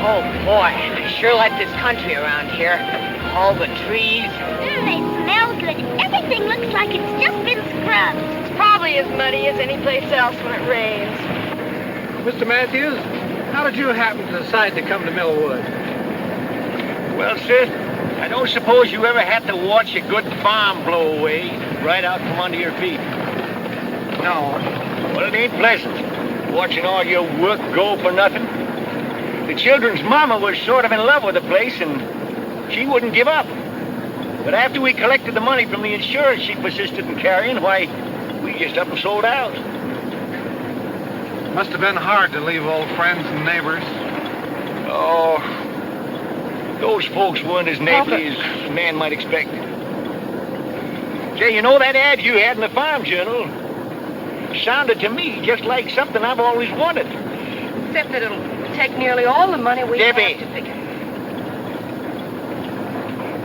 Oh, boy, I sure like this country around here. All the trees. They smell good. Everything looks like it's just been scrubbed. It's probably as muddy as any place else when it rains. Mr. Matthews, how did you happen to decide to come to Millwood? Well, sis, I don't suppose you ever had to watch a good farm blow away right out from under your feet. No. Well, it ain't pleasant, watching all your work go for nothing. The children's mama was sort of in love with the place, and she wouldn't give up. But after we collected the money from the insurance she persisted in carrying, why, we just up and sold out. Must have been hard to leave old friends and neighbors. Oh, those folks weren't as neighborly as a man might expect. Say, you know that ad you had in the Farm Journal? Sounded to me just like something I've always wanted. Except that it'll take nearly all the money we Debbie. have to pick it.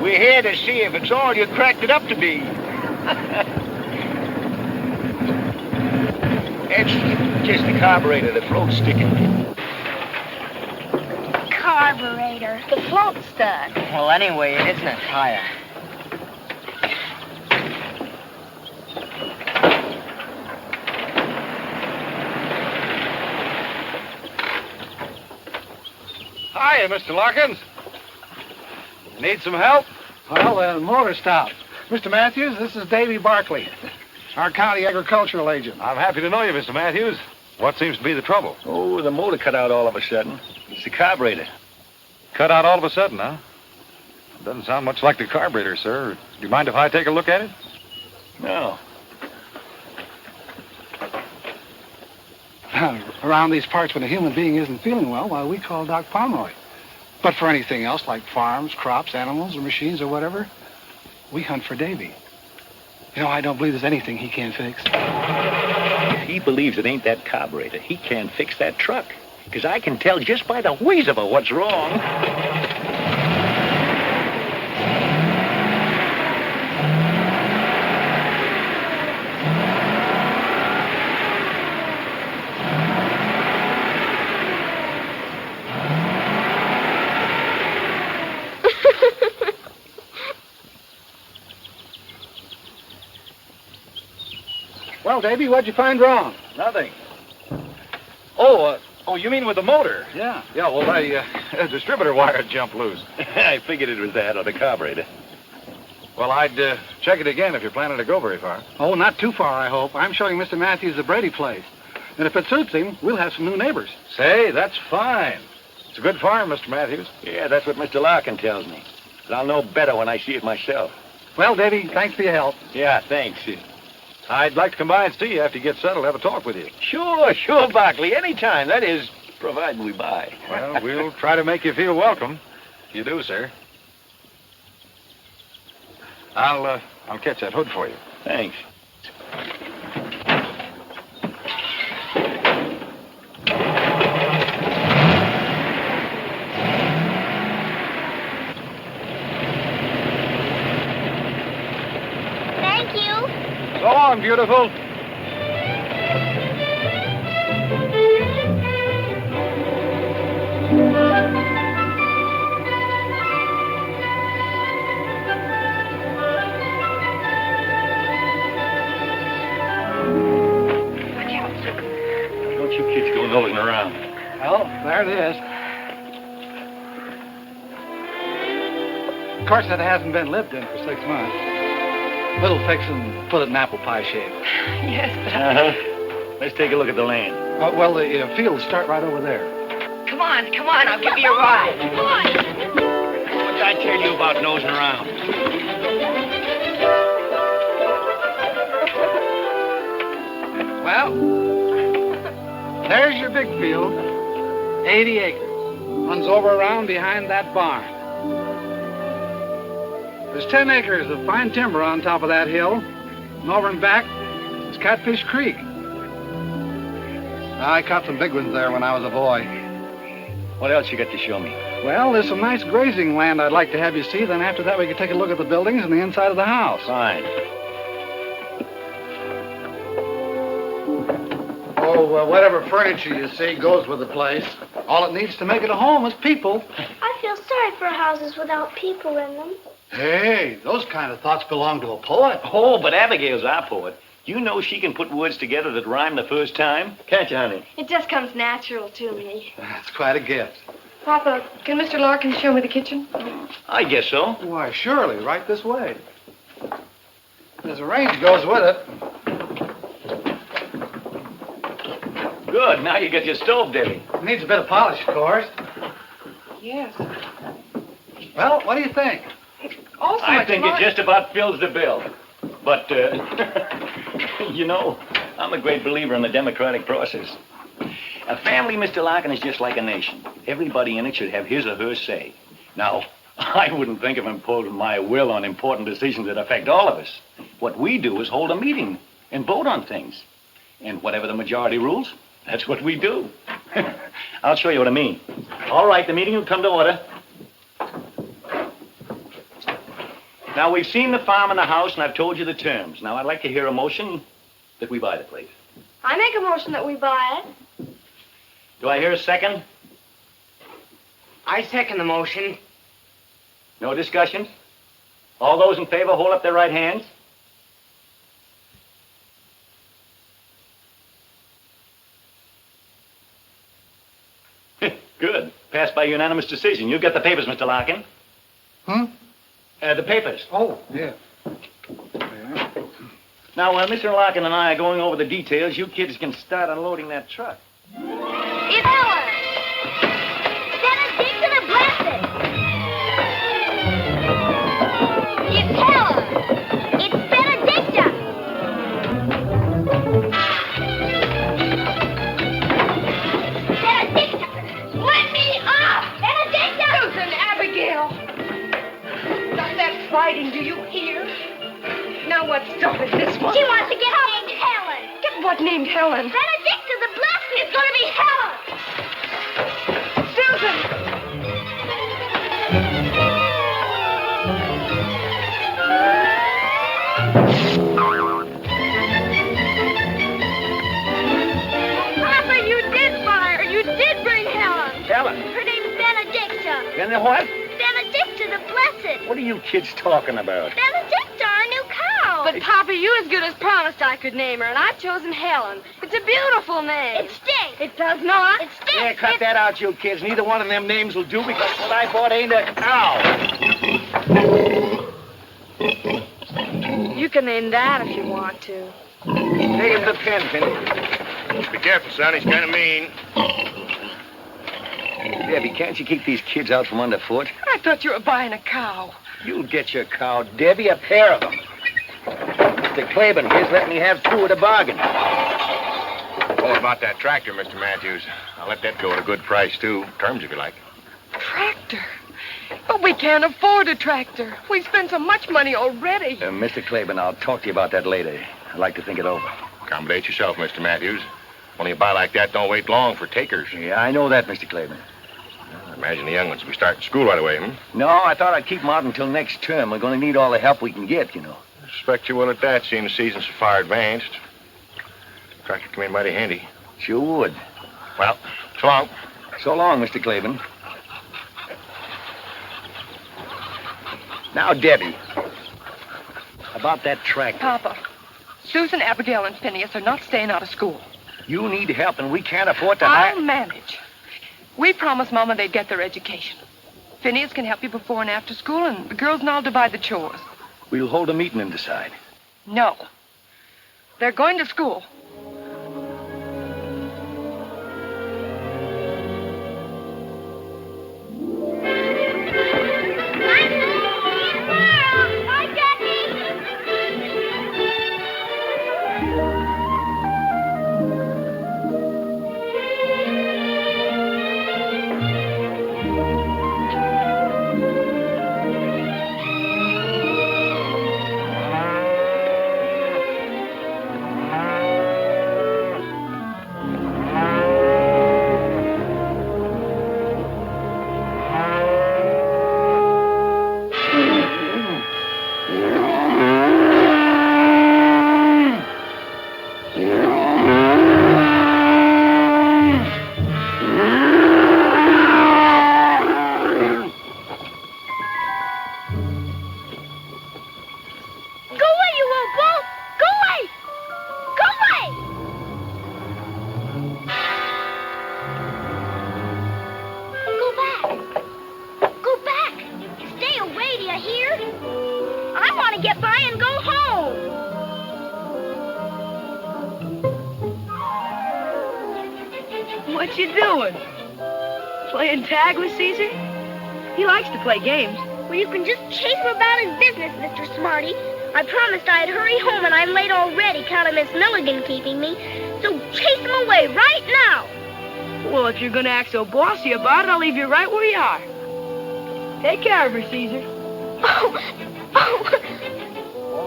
We're here to see if it's all you cracked it up to be. It's just the carburetor, the float's sticking. Carburetor. The float's stuck. Well, anyway, it isn't a tire. Hiya, Mr. Larkins. Need some help? Well, the motor stopped. Mr. Matthews, this is Davy Barkley, our county agricultural agent. I'm happy to know you, Mr. Matthews. What seems to be the trouble? Oh, the motor cut out all of a sudden. It's the carburetor. Cut out all of a sudden, huh? Doesn't sound much like the carburetor, sir. Do you mind if I take a look at it? No. Around these parts, when a human being isn't feeling well, why, we call Doc Pomeroy. But for anything else, like farms, crops, animals, or machines, or whatever, we hunt for Davy. You know, I don't believe there's anything he can't fix. If he believes it ain't that carburetor, he can't fix that truck. Because I can tell just by the wheeze of it what's wrong. Well, Davy, what'd you find wrong? Nothing. Oh, you mean with the motor? Yeah. Yeah, well, a distributor wire jumped loose. I figured it was that or the carburetor. Well, I'd check it again if you're planning to go very far. Oh, not too far, I hope. I'm showing Mr. Matthews the Brady place. And if it suits him, we'll have some new neighbors. Say, that's fine. It's a good farm, Mr. Matthews. Yeah, that's what Mr. Larkin tells me. But I'll know better when I see it myself. Well, Davy, thanks for your help. Yeah, thanks. I'd like to come by and see you after you get settled, have a talk with you. Sure, Barkley. Anytime. That is, provided we buy. Well, we'll try to make you feel welcome. You do, sir. I'll catch that hood for you. Thanks. Thank you. So long, beautiful. Don't you kids go nosing around. Well, there it is. Of course, it hasn't been lived in for 6 months. Little fix and put it in apple pie shape. Yes, but Let's take a look at the land. Well, the fields start right over there. come on, I'll give you a ride. Come on. What did I tell you about nosing around? Well, there's your big field. 80 acres. Runs over around behind that barn. There's 10 acres of fine timber on top of that hill. And over and back is Catfish Creek. I caught some big ones there when I was a boy. What else you got to show me? Well, there's some nice grazing land I'd like to have you see. Then after that, we could take a look at the buildings and the inside of the house. Fine. Oh, Oh, whatever furniture you see goes with the place. All it needs to make it a home is people. I feel sorry for houses without people in them. Hey, those kind of thoughts belong to a poet. Oh, but Abigail's our poet. You know she can put words together that rhyme the first time. Can't you, honey? It just comes natural to me. That's quite a gift. Papa, can Mr. Larkin show me the kitchen? I guess so. Why, surely, right this way. There's a range goes with it. Good. Now you get your stove, Debbie. It needs a bit of polish, of course. Yes. Well, what do you think? Also, I think it just about fills the bill. But, you know, I'm a great believer in the democratic process. A family, Mr. Larkin, is just like a nation. Everybody in it should have his or her say. Now, I wouldn't think of imposing my will on important decisions that affect all of us. What we do is hold a meeting and vote on things. And whatever the majority rules, that's what we do. I'll show you what I mean. All right, the meeting will come to order. Now, we've seen the farm and the house, and I've told you the terms. Now, I'd like to hear a motion that we buy the place. I make a motion that we buy it. Do I hear a second? I second the motion. No discussion? All those in favor, hold up their right hands. Good. Passed by unanimous decision. You get the papers, Mr. Larkin. The papers. Oh, yeah. Now, while Mr. Larkin and I are going over the details, you kids can start unloading that truck. It's Ellen! Benediction and blessed! It's Helen! It's Benedicta! Benedicta! Let me off! Benedicta! Susan, Abigail! Stop that fighting, do you hear? Now what started this one? She wants to get named Helen! Get what named Helen? Benedicta the Blessed! It's gonna be Helen! Susan! Papa, you did buy her! You did bring Helen! Helen? Her name's Benedicta! And the what? Benedicta the Blessed! What are you kids talking about? Benedicta, our new cow! But, Papa, you as good as promised I could name her, and I've chosen Helen. It's a beautiful name. It stinks! It does not. It stinks! Yeah, cut that out, you kids. Neither one of them names will do because what I bought ain't a cow. You can name that if you want to. Take him the pen, Penny. Be careful, son. He's kind of mean. Debbie, can't you keep these kids out from underfoot? I thought you were buying a cow. You'll get your cow, Debbie, a pair of them. Mr. Claiborne here's let me have two at a bargain. Oh, about that tractor, Mr. Matthews. I'll let that go at a good price, too. Terms, if you like. Tractor? But we can't afford a tractor. We've spent so much money already. Mr. Claiborne, I'll talk to you about that later. I'd like to think it over. Accommodate yourself, Mr. Matthews. Only a buy like that don't wait long for takers. Yeah, I know that, Mr. Claiborne. I imagine the young ones will be starting school right away, No, I thought I'd keep them out until next term. We're going to need all the help we can get, you know. I suspect you will at that, seeing the season's so far advanced. Tractor come in mighty handy. Sure would. Well, so long. So long, Mr. Claiborne. Now, Debbie, about that tractor. Papa, Susan, Abigail, and Phineas are not staying out of school. You need help, and we can't afford to I'll manage. We promised Mama they'd get their education. Phineas can help you before and after school, and the girls and I'll divide the chores. We'll hold a meeting and decide. No. They're going to school. Bye, Jackie! want to get by and go home. What you doing? Playing tag with Caesar? He likes to play games. Well, you can just chase him about his business, Mr. Smarty. I promised I'd hurry home, and I'm late already, counting Miss Milligan keeping me. So chase him away right now. Well, if you're going to act so bossy about it, I'll leave you right where you are. Take care of her, Caesar. Oh.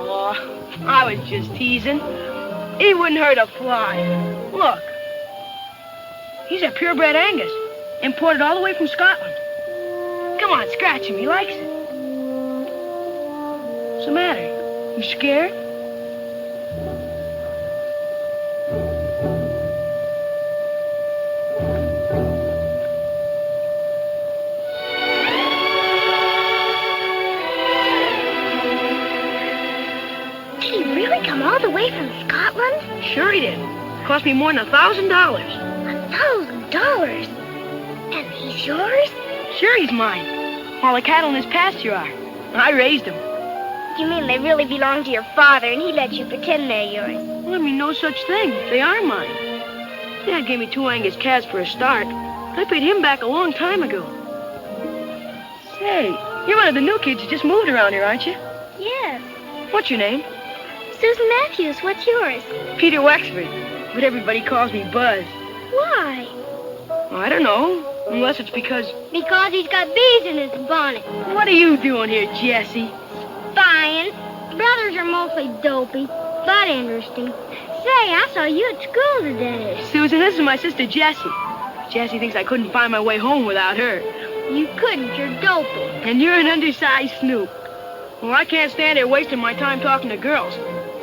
Oh, I was just teasing. He wouldn't hurt a fly. Look. He's a purebred Angus, imported all the way from Scotland. Come on, scratch him. He likes it. What's the matter? You scared? Did he really come all the way from Scotland? Sure he did. Cost me more than $1,000. $1,000? And he's yours? Sure he's mine. All the cattle in his pasture are. I raised them. You mean they really belong to your father and he let you pretend they're yours? Well, I mean, no such thing. They are mine. Dad gave me 2 Angus calves for a start. I paid him back a long time ago. Say, you're one of the new kids who just moved around here, aren't you? Yes. What's your name? Susan Matthews, what's yours? Peter Wexford, but everybody calls me Buzz. Why? Well, I don't know, unless it's because... Because he's got bees in his bonnet. What are you doing here, Jessie? Spying. Brothers are mostly dopey, but interesting. Say, I saw you at school today. Susan, this is my sister Jessie. Jessie thinks I couldn't find my way home without her. You couldn't, you're dopey. And you're an undersized snoop. Well, I can't stand here wasting my time talking to girls.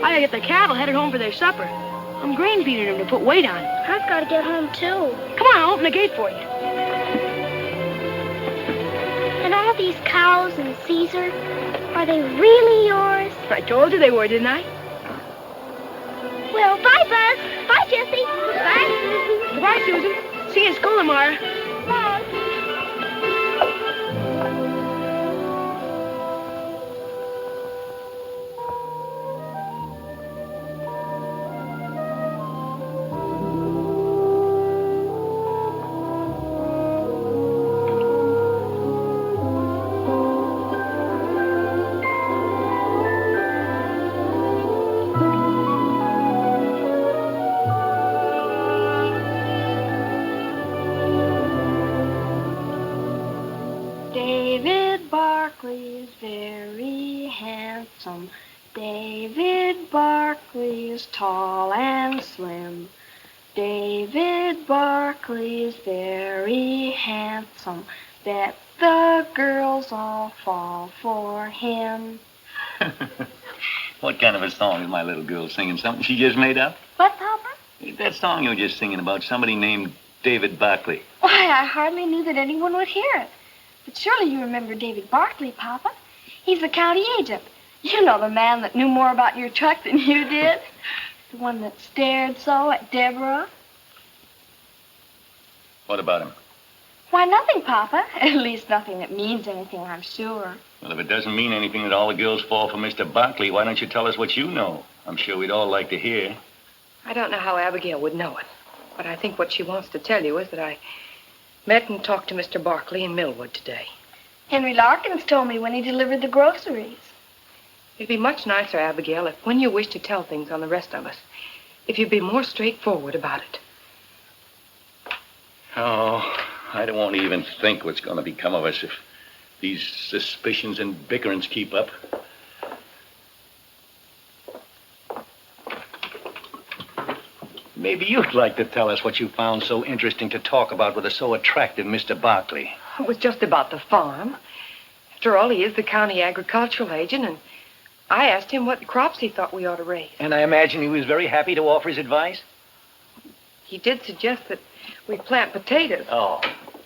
I gotta get the cattle headed home for their supper. I'm grain feeding them to put weight on. I've got to get home, too. Come on, I'll open the gate for you. And all these cows and Caesar, are they really yours? I told you they were, didn't I? Well, bye, Buzz. Bye, Jessie. Bye. Goodbye, Susan. See you in school tomorrow. Bye. David Barkley is tall and slim. David Barkley is very handsome. That the girls all fall for him. What kind of a song is my little girl singing? Something she just made up? What, Papa? That song you were just singing about somebody named David Barkley. Why, I hardly knew that anyone would hear it. But surely you remember David Barkley, Papa. He's the county agent. You know, the man that knew more about your truck than you did. The one that stared so at Deborah. What about him? Why, nothing, Papa. At least nothing that means anything, I'm sure. Well, if it doesn't mean anything that all the girls fall for Mr. Barkley, why don't you tell us what you know? I'm sure we'd all like to hear. I don't know how Abigail would know it, but I think what she wants to tell you is that I met and talked to Mr. Barkley in Millwood today. Henry Larkins told me when he delivered the groceries. It'd be much nicer, Abigail, if when you wish to tell things on the rest of us, if you'd be more straightforward about it. Oh, I don't want to even think what's going to become of us if these suspicions and bickerings keep up. Maybe you'd like to tell us what you found so interesting to talk about with a so attractive Mr. Barkley. It was just about the farm. After all, he is the county agricultural agent, and I asked him what crops he thought we ought to raise. And I imagine he was very happy to offer his advice? He did suggest that we plant potatoes. Oh,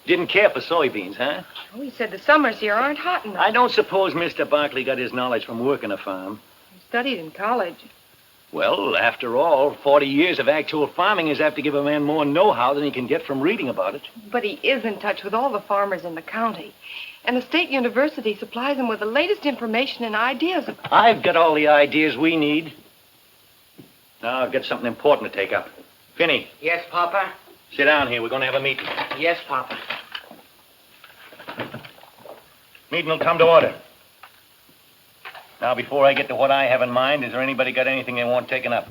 didn't care for soybeans, huh? Oh, he said the summers here aren't hot enough. I don't suppose Mr. Barkley got his knowledge from working a farm. He studied in college. Well, after all, 40 years of actual farming is apt to give a man more know-how than he can get from reading about it. But he is in touch with all the farmers in the county. And the state university supplies them with the latest information and ideas. I've got all the ideas we need. Now I've got something important to take up. Finney, Yes, Papa? sit down here. We're going to have a meeting. Yes, Papa. Meeting will come to order. Now, before I get to what I have in mind, has there anybody got anything they want taken up?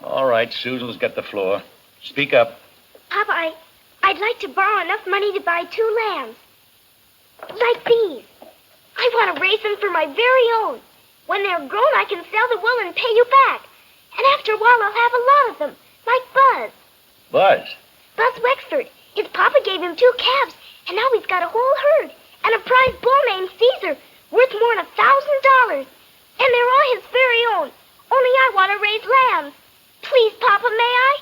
All right, Susan's got the floor. Speak up. Papa, I'd like to borrow enough money to buy 2 lambs. Like these. I want to raise them for my very own. When they're grown, I can sell the wool and pay you back. And after a while, I'll have a lot of them, like Buzz. Buzz? Buzz Wexford. His papa gave him 2 calves, and now he's got a whole herd. And a prize bull named Caesar, worth more than $1,000. And they're all his very own. Only I want to raise lambs. Please, Papa, may I?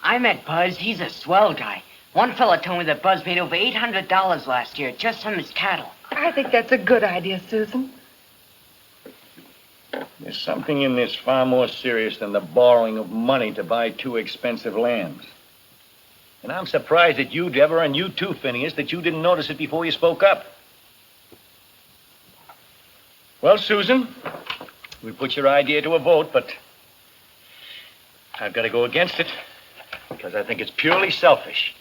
I met Buzz. He's a swell guy. One fella told me that Buzz made over $800 last year just from his cattle. I think that's a good idea, Susan. There's something in this far more serious than the borrowing of money to buy 2 expensive lambs. And I'm surprised at you, Deborah, and you too, Phineas, that you didn't notice it before you spoke up. Well, Susan, we put your idea to a vote, but I've got to go against it because I think it's purely selfish.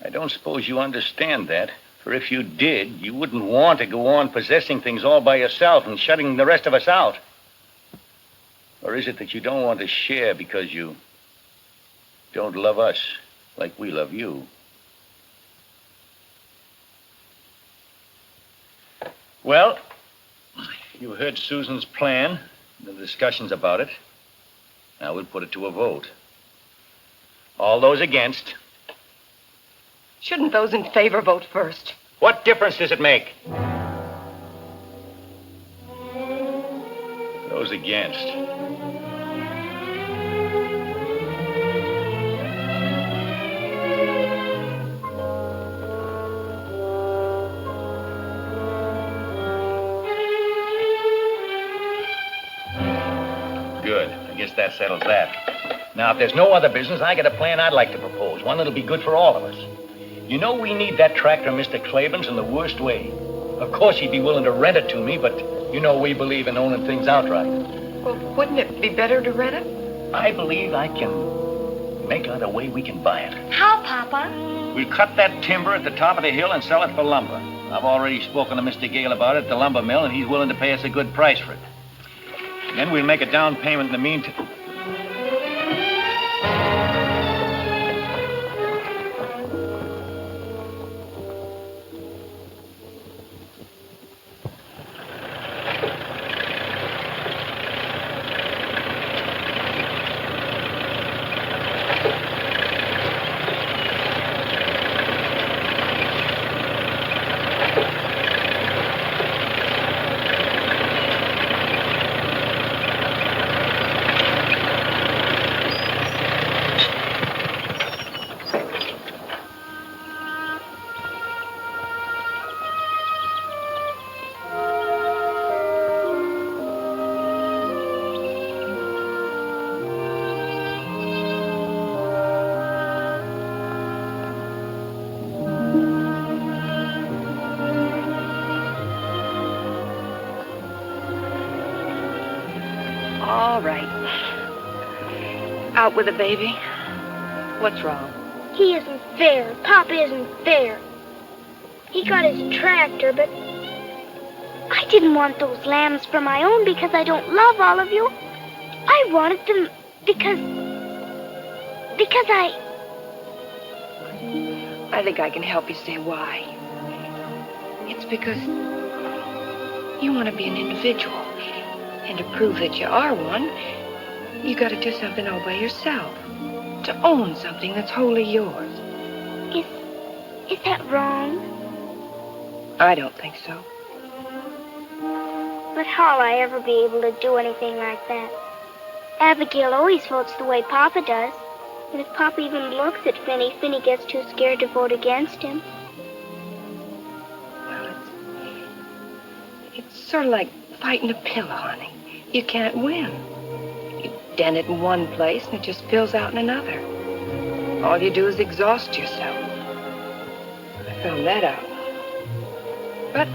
I don't suppose you understand that, for if you did, you wouldn't want to go on possessing things all by yourself and shutting the rest of us out. Or is it that you don't want to share because you don't love us like we love you? Well, you heard Susan's plan, the discussions about it. Now we'll put it to a vote. All those against? Shouldn't those in favor vote first? What difference does it make? Those against. Good. I guess that settles that. Now, if there's no other business, I got a plan I'd like to propose. One that'll be good for all of us. You know we need that tractor, Mr. Claiborne's, in the worst way. Of course, he'd be willing to rent it to me, but you know we believe in owning things outright. Well, wouldn't it be better to rent it? I believe I can make out a way we can buy it. How, Papa? We'll cut that timber at the top of the hill and sell it for lumber. I've already spoken to Mr. Gale about it at the lumber mill, and he's willing to pay us a good price for it. Then we'll make a down payment in the meantime. All right. Out with the baby. What's wrong? He isn't fair. Papa isn't fair. He got his tractor, but I didn't want those lambs for my own because I don't love all of you. I wanted them because I think I can help you say why. It's because you want to be an individual. And to prove that you are one, you got to do something all by yourself. To own something that's wholly yours. Is that wrong? I don't think so. But how'll I ever be able to do anything like that? Abigail always votes the way Papa does. And if Papa even looks at Finny gets too scared to vote against him. Well, it's sort of like fighting a pillow, honey. You can't win. You dent it in one place and it just fills out in another. all you do is exhaust yourself. I found that out. But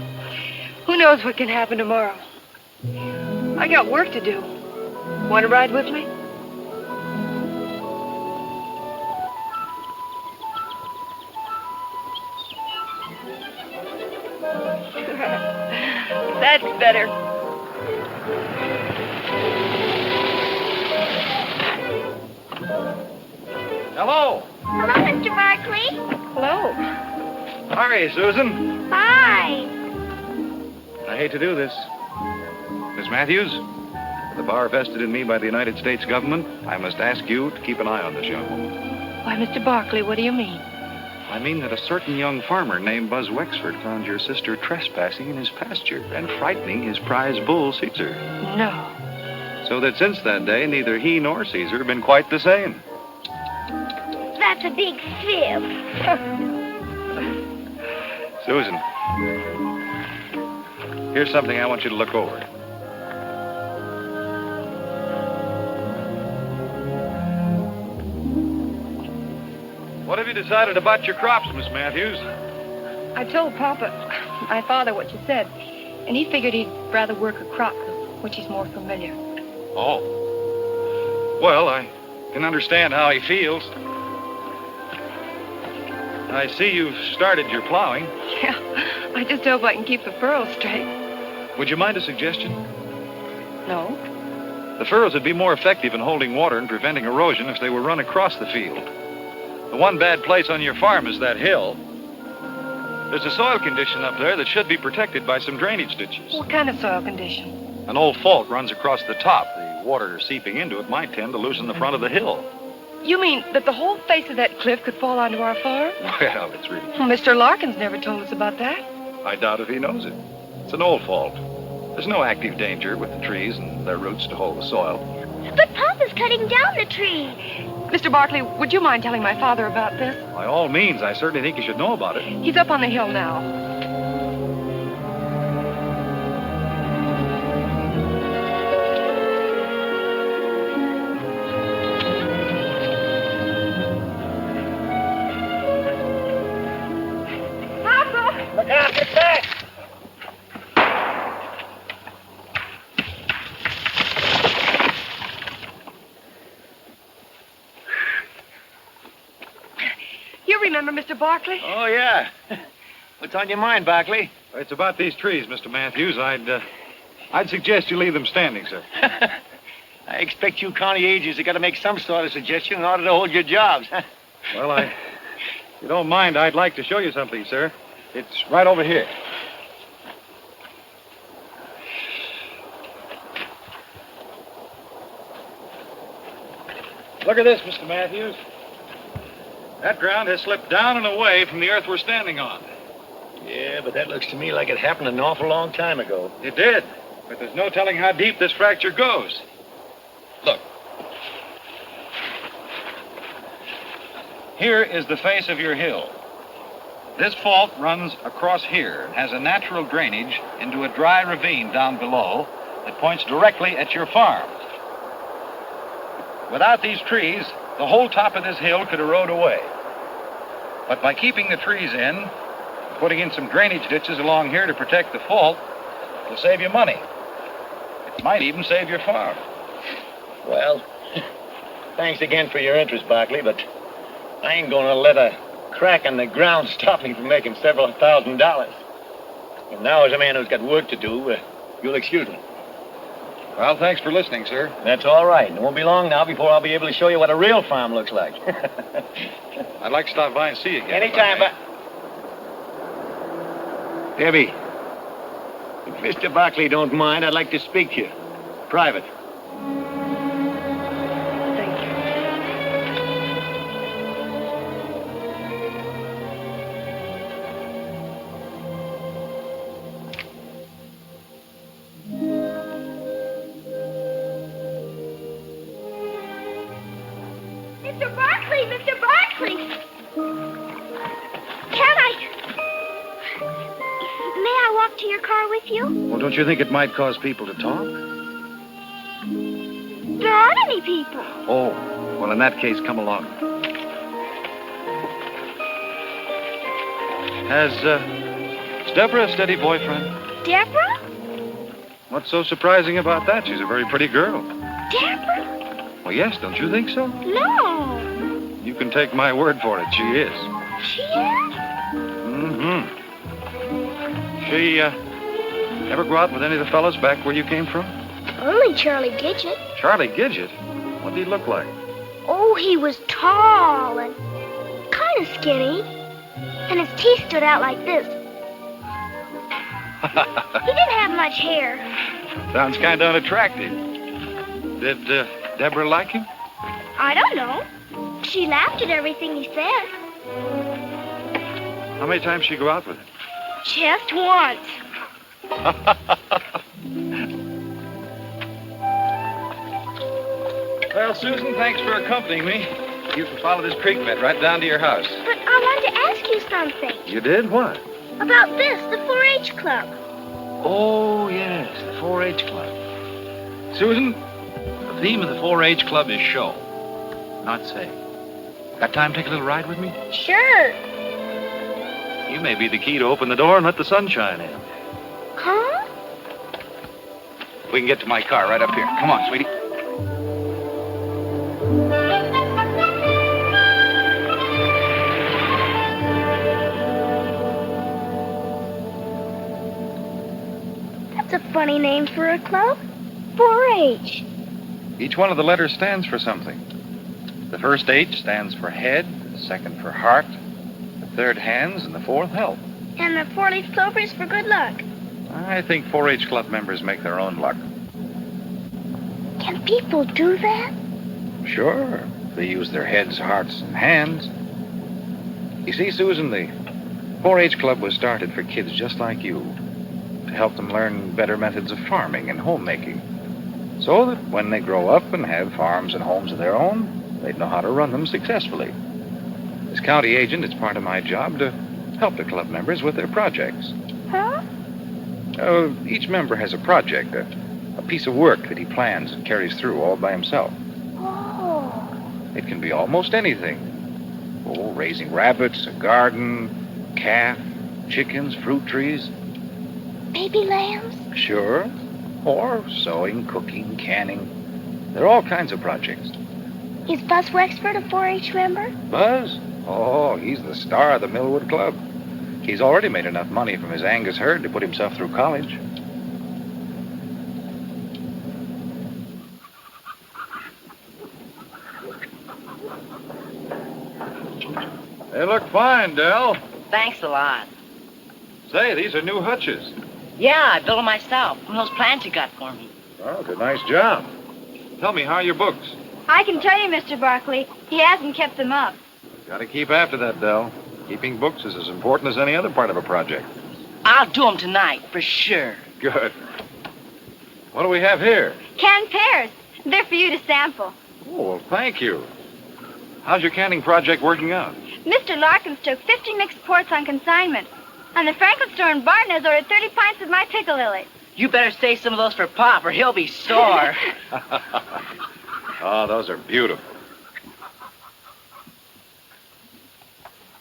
who knows what can happen tomorrow? I got work to do. Want to ride with me? That's better. Hello. Hello, Mr. Barkley. Hello. Hi, Susan. Hi. I hate to do this. Miss Matthews, with the power vested in me by the United States government, I must ask you to keep an eye on this young woman. Why, Mr. Barkley, what do you mean? I mean that a certain young farmer named Buzz Wexford found your sister trespassing in his pasture and frightening his prize bull, Caesar. No. So that since that day, neither he nor Caesar have been quite the same. That's a big fib. Susan, here's something I want you to look over. What have you decided about your crops, Miss Matthews? I told my father, what you said, and he figured he'd rather work a crop with which he's more familiar. Oh. Well, I can understand how he feels. I see you've started your plowing. Yeah, I just hope I can keep the furrows straight. Would you mind a suggestion? No? The furrows would be more effective in holding water and preventing erosion if they were run across the field. The one bad place on your farm is that hill. There's a soil condition up there that should be protected by some drainage ditches. What kind of soil condition? An old fault runs across the top. The water seeping into it might tend to loosen the front of the hill. You mean that the whole face of that cliff could fall onto our farm? Well, it's really... Well, Mr. Larkins never told us about that. I doubt if he knows it. It's an old fault. There's no active danger with the trees and their roots to hold the soil. But Papa's cutting down the tree. Mr. Barkley, would you mind telling my father about this? By all means, I certainly think you should know about it. He's up on the hill now. Look out, get back! You remember Mr. Barkley? Oh, yeah. What's on your mind, Barkley? It's about these trees, Mr. Matthews. I'd suggest you leave them standing, sir. I expect you county agents have got to make some sort of suggestion in order to hold your jobs. Well, if you don't mind, I'd like to show you something, sir. It's right over here. Look at this, Mr. Matthews. That ground has slipped down and away from the earth we're standing on. Yeah, but that looks to me like it happened an awful long time ago. It did, but there's no telling how deep this fracture goes. Look. Here is the face of your hill. This fault runs across here and has a natural drainage into a dry ravine down below that points directly at your farm. Without these trees, the whole top of this hill could erode away. But by keeping the trees in, putting in some drainage ditches along here to protect the fault, it'll save you money. It might even save your farm. Well, thanks again for your interest, Barkley, but I ain't gonna let a crack in the ground stop me from making several $1,000s. And now, as a man who's got work to do, you'll excuse me. Well, thanks for listening, sir. That's all right. It won't be long now before I'll be able to show you what a real farm looks like. I'd like to stop by and see you again. Anytime, but... Debbie, if Mr. Barkley don't mind, I'd like to speak to you. Private. Thank you. Mr. Barkley! Mr. Barkley! Can I... May I walk to your car with you? Well, don't you think it might cause people to talk? There aren't any people. Oh, well, in that case, come along. Is Deborah a steady boyfriend? Deborah? What's so surprising about that? She's a very pretty girl. Deborah? Well, yes, don't you think so? No. You can take my word for it. She is. She is? Mm-hmm. She, ever go out with any of the fellas back where you came from? Only Charlie Gidget. Charlie Gidget? What did he look like? Oh, he was tall and kind of skinny. And his teeth stood out like this. He didn't have much hair. Sounds kind of unattractive. Did Deborah like him? I don't know. She laughed at everything he said. How many times did she go out with him? Just once. Well, Susan, thanks for accompanying me. You can follow this creek bed right down to your house. But I wanted to ask you something. You did? What? About this, the 4-H club. Oh, yes, the 4-H club. Susan, the theme of the 4-H club is show, not say. Got time to take a little ride with me? Sure. You may be the key to open the door and let the sunshine in. Huh? We can get to my car right up here. Come on, sweetie. That's a funny name for a club. 4-H. Each one of the letters stands for something. The first H stands for head, the second for heart, the third hands, and the fourth health. And the 4-leaf clover is for good luck. I think 4-H club members make their own luck. Can people do that? Sure. They use their heads, hearts, and hands. You see, Susan, the 4-H club was started for kids just like you, to help them learn better methods of farming and homemaking, so that when they grow up and have farms and homes of their own, they'd know how to run them successfully. As county agent, it's part of my job to help the club members with their projects. Huh? Each member has a project, a piece of work that he plans and carries through all by himself. Oh. It can be almost anything. Oh, raising rabbits, a garden, calf, chickens, fruit trees. Baby lambs? Sure. Or sewing, cooking, canning. There are all kinds of projects. Is Buzz Wexford a 4-H member? Buzz? Oh, he's the star of the Millwood Club. He's already made enough money from his Angus herd to put himself through college. They look fine, Del. Thanks a lot. Say, these are new hutches. Yeah, I built them myself from those plans you got for me. Oh, it's a nice job. Tell me, how are your books? I can tell you, Mr. Barkley, he hasn't kept them up. Gotta keep after that, Del. Keeping books is as important as any other part of a project. I'll do them tonight, for sure. Good. What do we have here? Canned pears. They're for you to sample. Oh, well, thank you. How's your canning project working out? Mr. Larkins took 50 mixed quarts on consignment. And the Franklin store in Barton has ordered 30 pints of my pickle lily. You better save some of those for Pop, or he'll be sore. Oh, those are beautiful.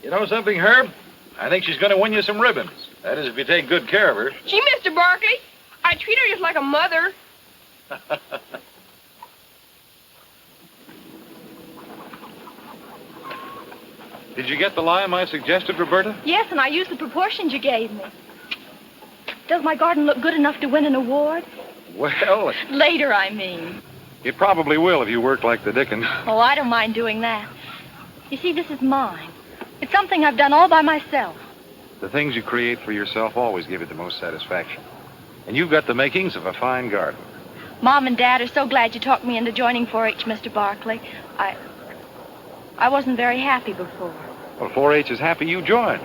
You know something, Herb? I think she's going to win you some ribbons. That is, if you take good care of her. Gee, Mr. Barkley, I treat her just like a mother. Did you get the lime I suggested, Roberta? Yes, and I used the proportions you gave me. Does my garden look good enough to win an award? Well, Later, I mean. it probably will if you work like the Dickens. Oh, I don't mind doing that. You see, this is mine. It's something I've done all by myself. The things you create for yourself always give it the most satisfaction. And you've got the makings of a fine garden. Mom and Dad are so glad you talked me into joining 4-H, Mr. Barkley. I wasn't very happy before. Well, 4-H is happy you joined.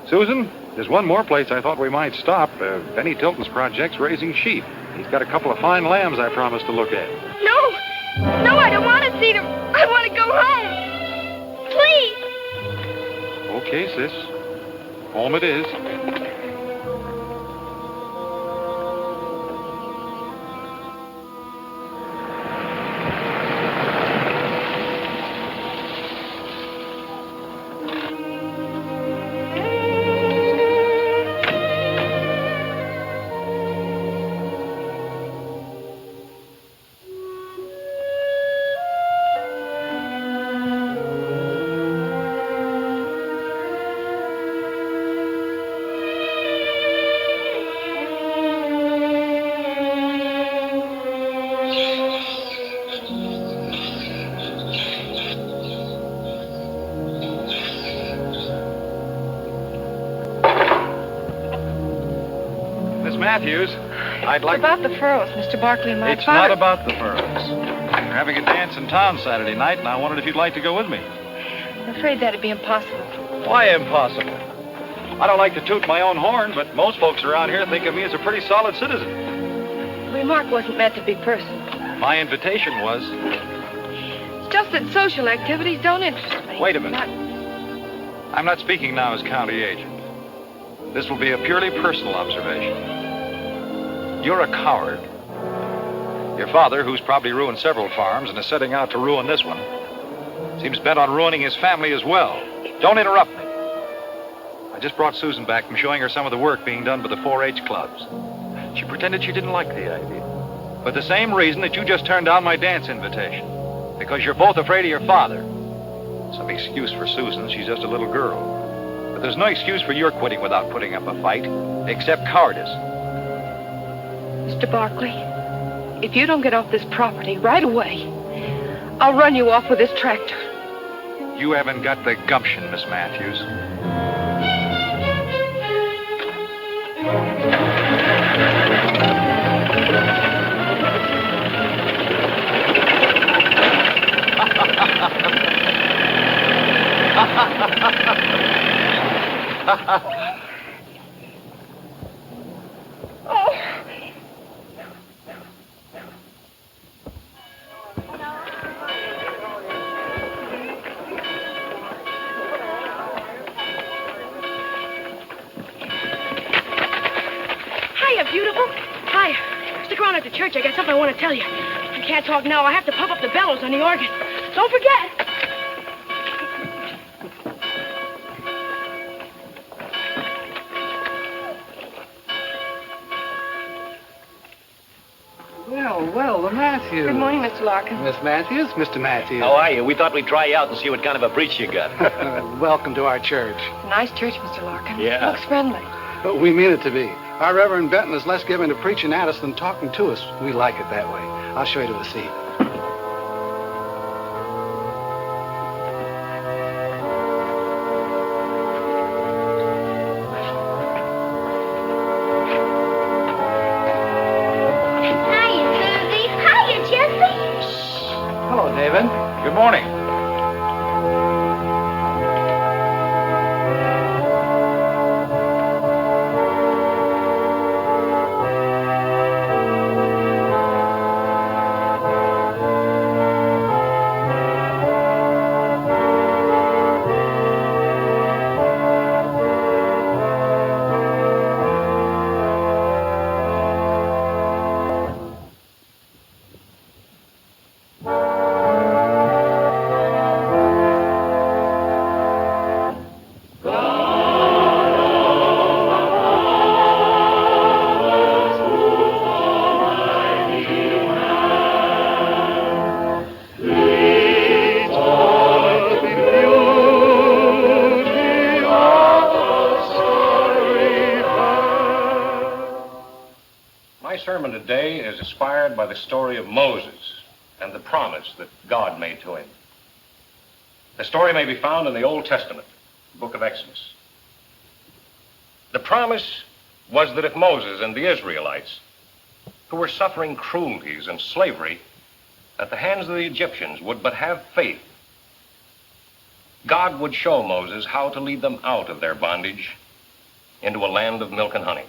Susan, there's one more place I thought we might stop. Benny Tilton's project's raising sheep. He's got a couple of fine lambs I promised to look at. No, I don't want to see them. I want to go home. Please. Okay, sis. Home it is. Matthews, I'd like... It's about the furrows, Mr. Barkley and my It's father. not about the furrows. We're having a dance in town Saturday night, and I wondered if you'd like to go with me. I'm afraid that'd be impossible. Why impossible? I don't like to toot my own horn, but most folks around here think of me as a pretty solid citizen. The remark wasn't meant to be personal. My invitation was... It's just that social activities don't interest me. Wait a minute. I'm not speaking now as county agent. This will be a purely personal observation. You're a coward. Your father, who's probably ruined several farms and is setting out to ruin this one, seems bent on ruining his family as well. Don't interrupt me. I just brought Susan back from showing her some of the work being done by the 4-H clubs. She pretended she didn't like the idea. For the same reason that you just turned down my dance invitation. Because you're both afraid of your father. Some excuse for Susan, she's just a little girl. But there's no excuse for your quitting without putting up a fight, except cowardice. Mr. Barkley, if you don't get off this property right away, I'll run you off with this tractor. You haven't got the gumption, Miss Matthews. Hiya, beautiful. Hiya. Stick around at the church. I got something I want to tell you. I can't talk now. I have to pump up the bellows on the organ. Don't forget. Well, the Matthews. Good morning, Mr. Larkin. Miss Matthews, Mr. Matthews. How are you? We thought we'd try you out and see what kind of a breech you got. Welcome to our church. It's a nice church, Mr. Larkin. Yeah. Looks friendly. We mean it to be. Our Reverend Benton is less given to preaching at us than talking to us. We like it that way. I'll show you to a seat. Hello, David. Good morning. sermon today is inspired by the story of Moses and the promise that God made to him. The story may be found in the Old Testament, the book of Exodus. The promise was that if Moses and the Israelites, who were suffering cruelties and slavery at the hands of the Egyptians, would but have faith, God would show Moses how to lead them out of their bondage into a land of milk and honey.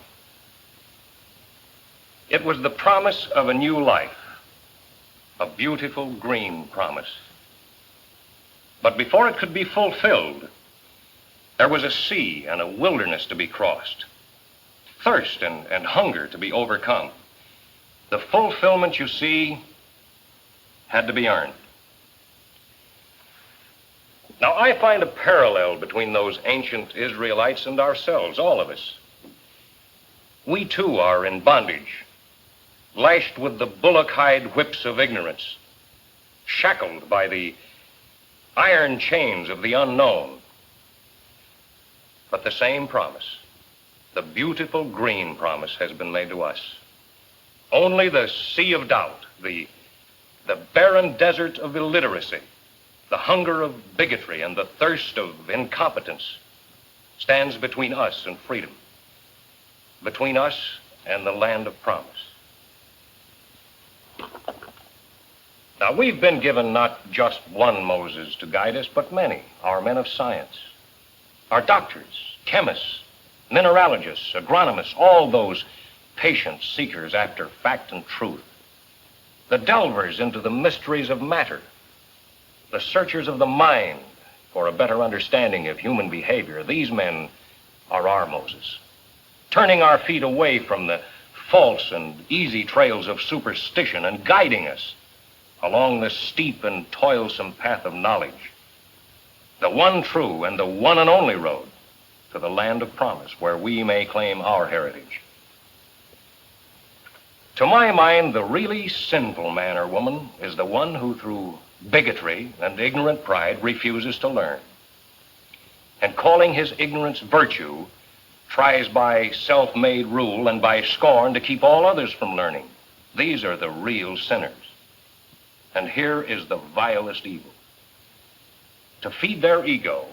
It was the promise of a new life, a beautiful green promise. But before it could be fulfilled, there was a sea and a wilderness to be crossed, thirst and hunger to be overcome. The fulfillment, you see, had to be earned. Now, I find a parallel between those ancient Israelites and ourselves, all of us. We, too, are in bondage, lashed with the bullock-hide whips of ignorance, shackled by the iron chains of the unknown. But the same promise, the beautiful green promise, has been made to us. Only the sea of doubt, the barren desert of illiteracy, the hunger of bigotry and the thirst of incompetence stands between us and freedom, between us and the land of promise. Now, we've been given not just one Moses to guide us, but many, our men of science, our doctors, chemists, mineralogists, agronomists, all those patient seekers after fact and truth, the delvers into the mysteries of matter, the searchers of the mind for a better understanding of human behavior. These men are our Moses, turning our feet away from the false and easy trails of superstition and guiding us along the steep and toilsome path of knowledge, the one true and the one and only road to the land of promise, where we may claim our heritage. To my mind, the really sinful man or woman is the one who, through bigotry and ignorant pride, refuses to learn, and calling his ignorance virtue, tries by self-made rule and by scorn to keep all others from learning. These are the real sinners. And here is the vilest evil. To feed their ego,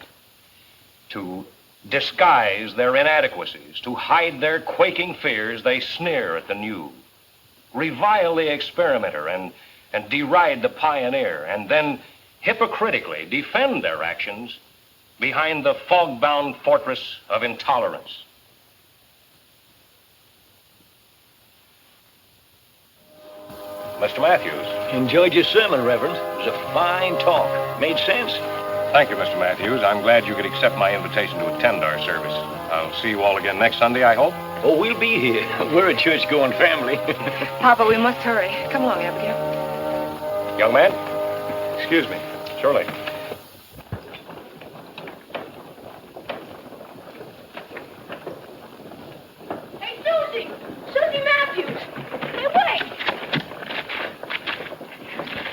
to disguise their inadequacies, to hide their quaking fears, they sneer at the new, revile the experimenter, and deride the pioneer, and then hypocritically defend their actions behind the fog-bound fortress of intolerance. Mr. Matthews. Enjoyed your sermon, Reverend. It was a fine talk. Made sense. Thank you, Mr. Matthews. I'm glad you could accept my invitation to attend our service. I'll see you all again next Sunday, I hope. Oh, we'll be here. We're a church-going family. Papa, we must hurry. Come along, Abigail. Young man, excuse me. Surely. Hey, Susie! Susie Matthews! Hey, wait!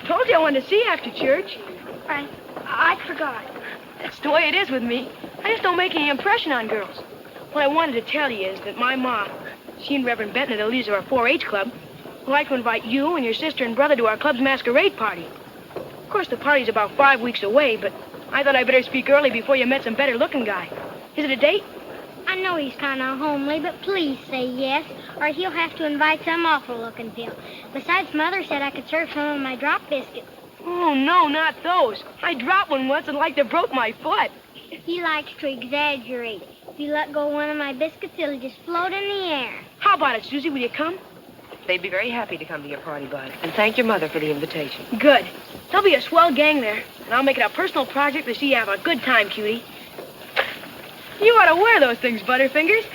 Told you I wanted to see you after church. I forgot. That's the way it is with me. I just don't make any impression on girls. What I wanted to tell you is that my mom, she and Reverend Benton are the leaders of our 4-H club, would like to invite you and your sister and brother to our club's masquerade party. Of course, the party's about 5 weeks away, but I thought I'd better speak early before you met some better-looking guy. Is it a date? I know he's kind of homely, but please say yes, or he'll have to invite some awful-looking pill. Besides, Mother said I could serve some of my drop biscuits. Oh, no, not those. I dropped one once and like to broke my foot. He likes to exaggerate. If you let go of one of my biscuits, it'll just float in the air. How about it, Susie? Will you come? They'd be very happy to come to your party, Bud. And thank your mother for the invitation. Good. There'll be a swell gang there, and I'll make it a personal project to see you have a good time, cutie. You ought to wear those things, Butterfingers.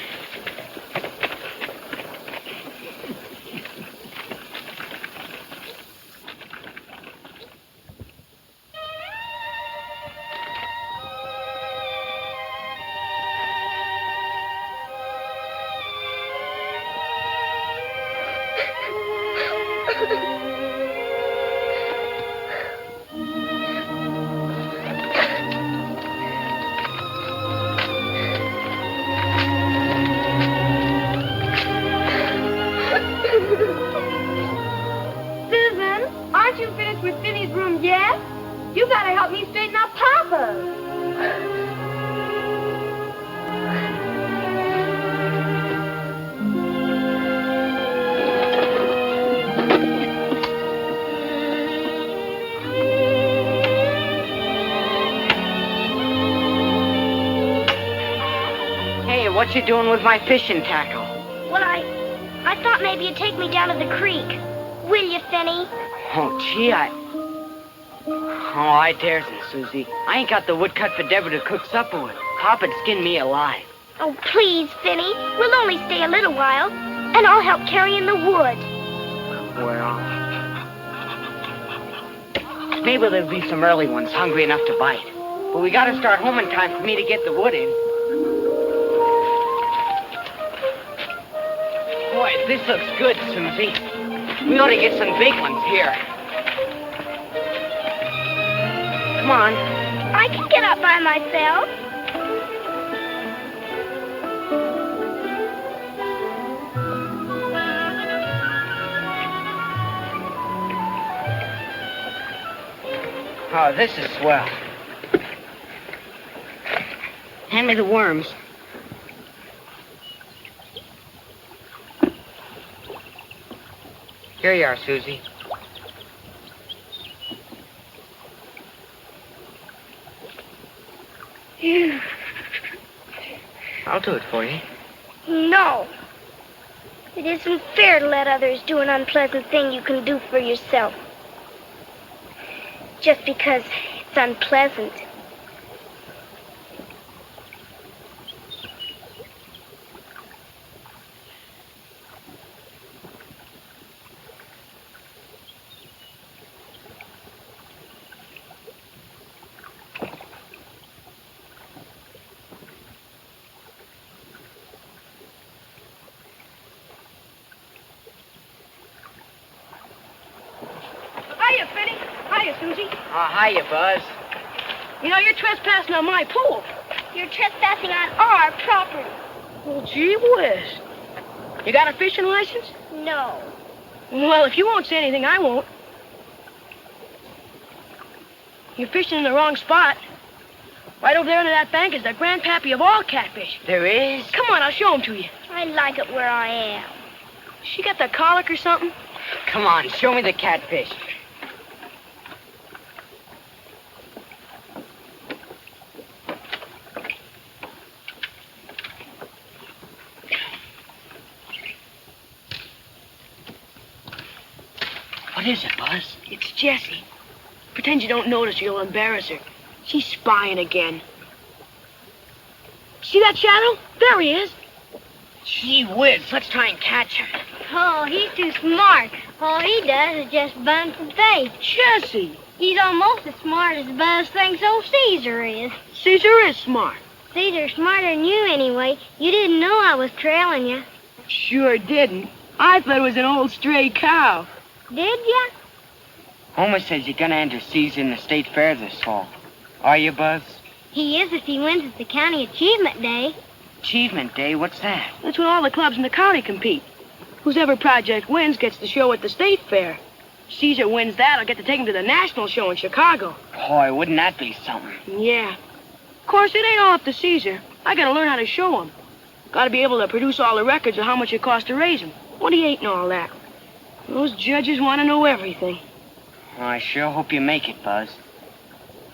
Susan, aren't you finished with Finney's room yet? You gotta help me straighten up Papa. Hey, what you doing with my fishing tackle? Well, I thought maybe you'd take me down to the creek. Will you, Finney? Oh, gee, I daresn't, Susie. I ain't got the wood cut for Deborah to cook supper with. Papa'd skin me alive. Oh, please, Finney. We'll only stay a little while, and I'll help carry in the wood. Well, maybe there'll be some early ones hungry enough to bite. But we gotta start home in time for me to get the wood in. Boy, this looks good, Susie. We ought to get some big ones here. Come on. I can get up by myself. Oh, this is swell. Hand me the worms. Here you are, Susie. I'll do it for you. No. It isn't fair to let others do an unpleasant thing you can do for yourself. Just because it's unpleasant. Hiya, Finny. Hiya, Susie. Oh, hiya, Buzz. You know, you're trespassing on my pool. You're trespassing on our property. Well, gee whiz. You got a fishing license? No. Well, if you won't say anything, I won't. You're fishing in the wrong spot. Right over there under that bank is the grandpappy of all catfish. There is? Come on, I'll show him to you. I like it where I am. She got the colic or something? Come on, show me the catfish. What is it, Buzz? It's Jessie. Pretend you don't notice or you'll embarrass her. She's spying again. See that shadow? There he is. Gee whiz, let's try and catch him. Oh, he's too smart. All he does is just bun for bait. Jessie. He's almost as smart as Buzz thinks old Caesar is. Caesar is smart. Caesar's smarter than you anyway. You didn't know I was trailing you. Sure didn't. I thought it was an old stray cow. Did ya? Homer says you're gonna enter Caesar in the state fair this fall. Are you, Buzz? He is if he wins at the county achievement day. Achievement Day? What's that? That's when all the clubs in the county compete. Whoever project wins gets the show at the state fair. Caesar wins that, I'll get to take him to the national show in Chicago. Boy, wouldn't that be something? Yeah. Of course, it ain't all up to Caesar. I gotta learn how to show him. Gotta be able to produce all the records of how much it costs to raise him. What he ate and all that. Those judges want to know everything. Well, I sure hope you make it, Buzz.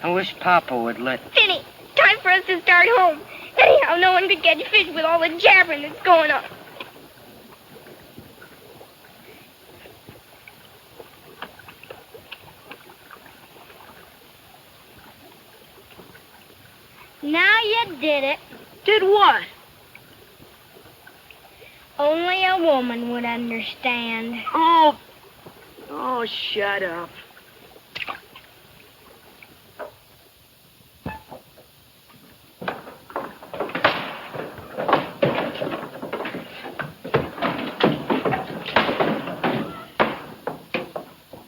I wish Papa would let... Finny, time for us to start home. Anyhow, no one could catch fish with all the jabbering that's going on. Now you did it. Did what? Only a woman would understand. Oh, shut up.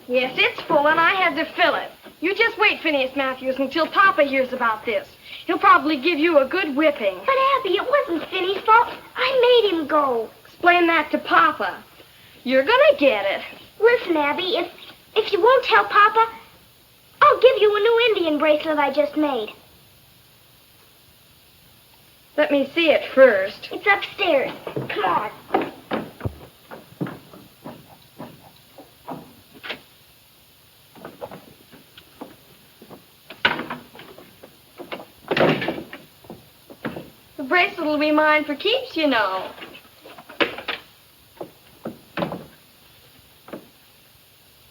Yes, it's full, and I had to fill it. You just wait, Phineas Matthews, until Papa hears about this. He'll probably give you a good whipping. But, Abby, it wasn't Finny's fault. I made him go. Explain that to Papa. You're gonna get it. Listen, Abby, if you won't tell Papa, I'll give you a new Indian bracelet I just made. Let me see it first. It's upstairs. Come on. The bracelet will be mine for keeps, you know.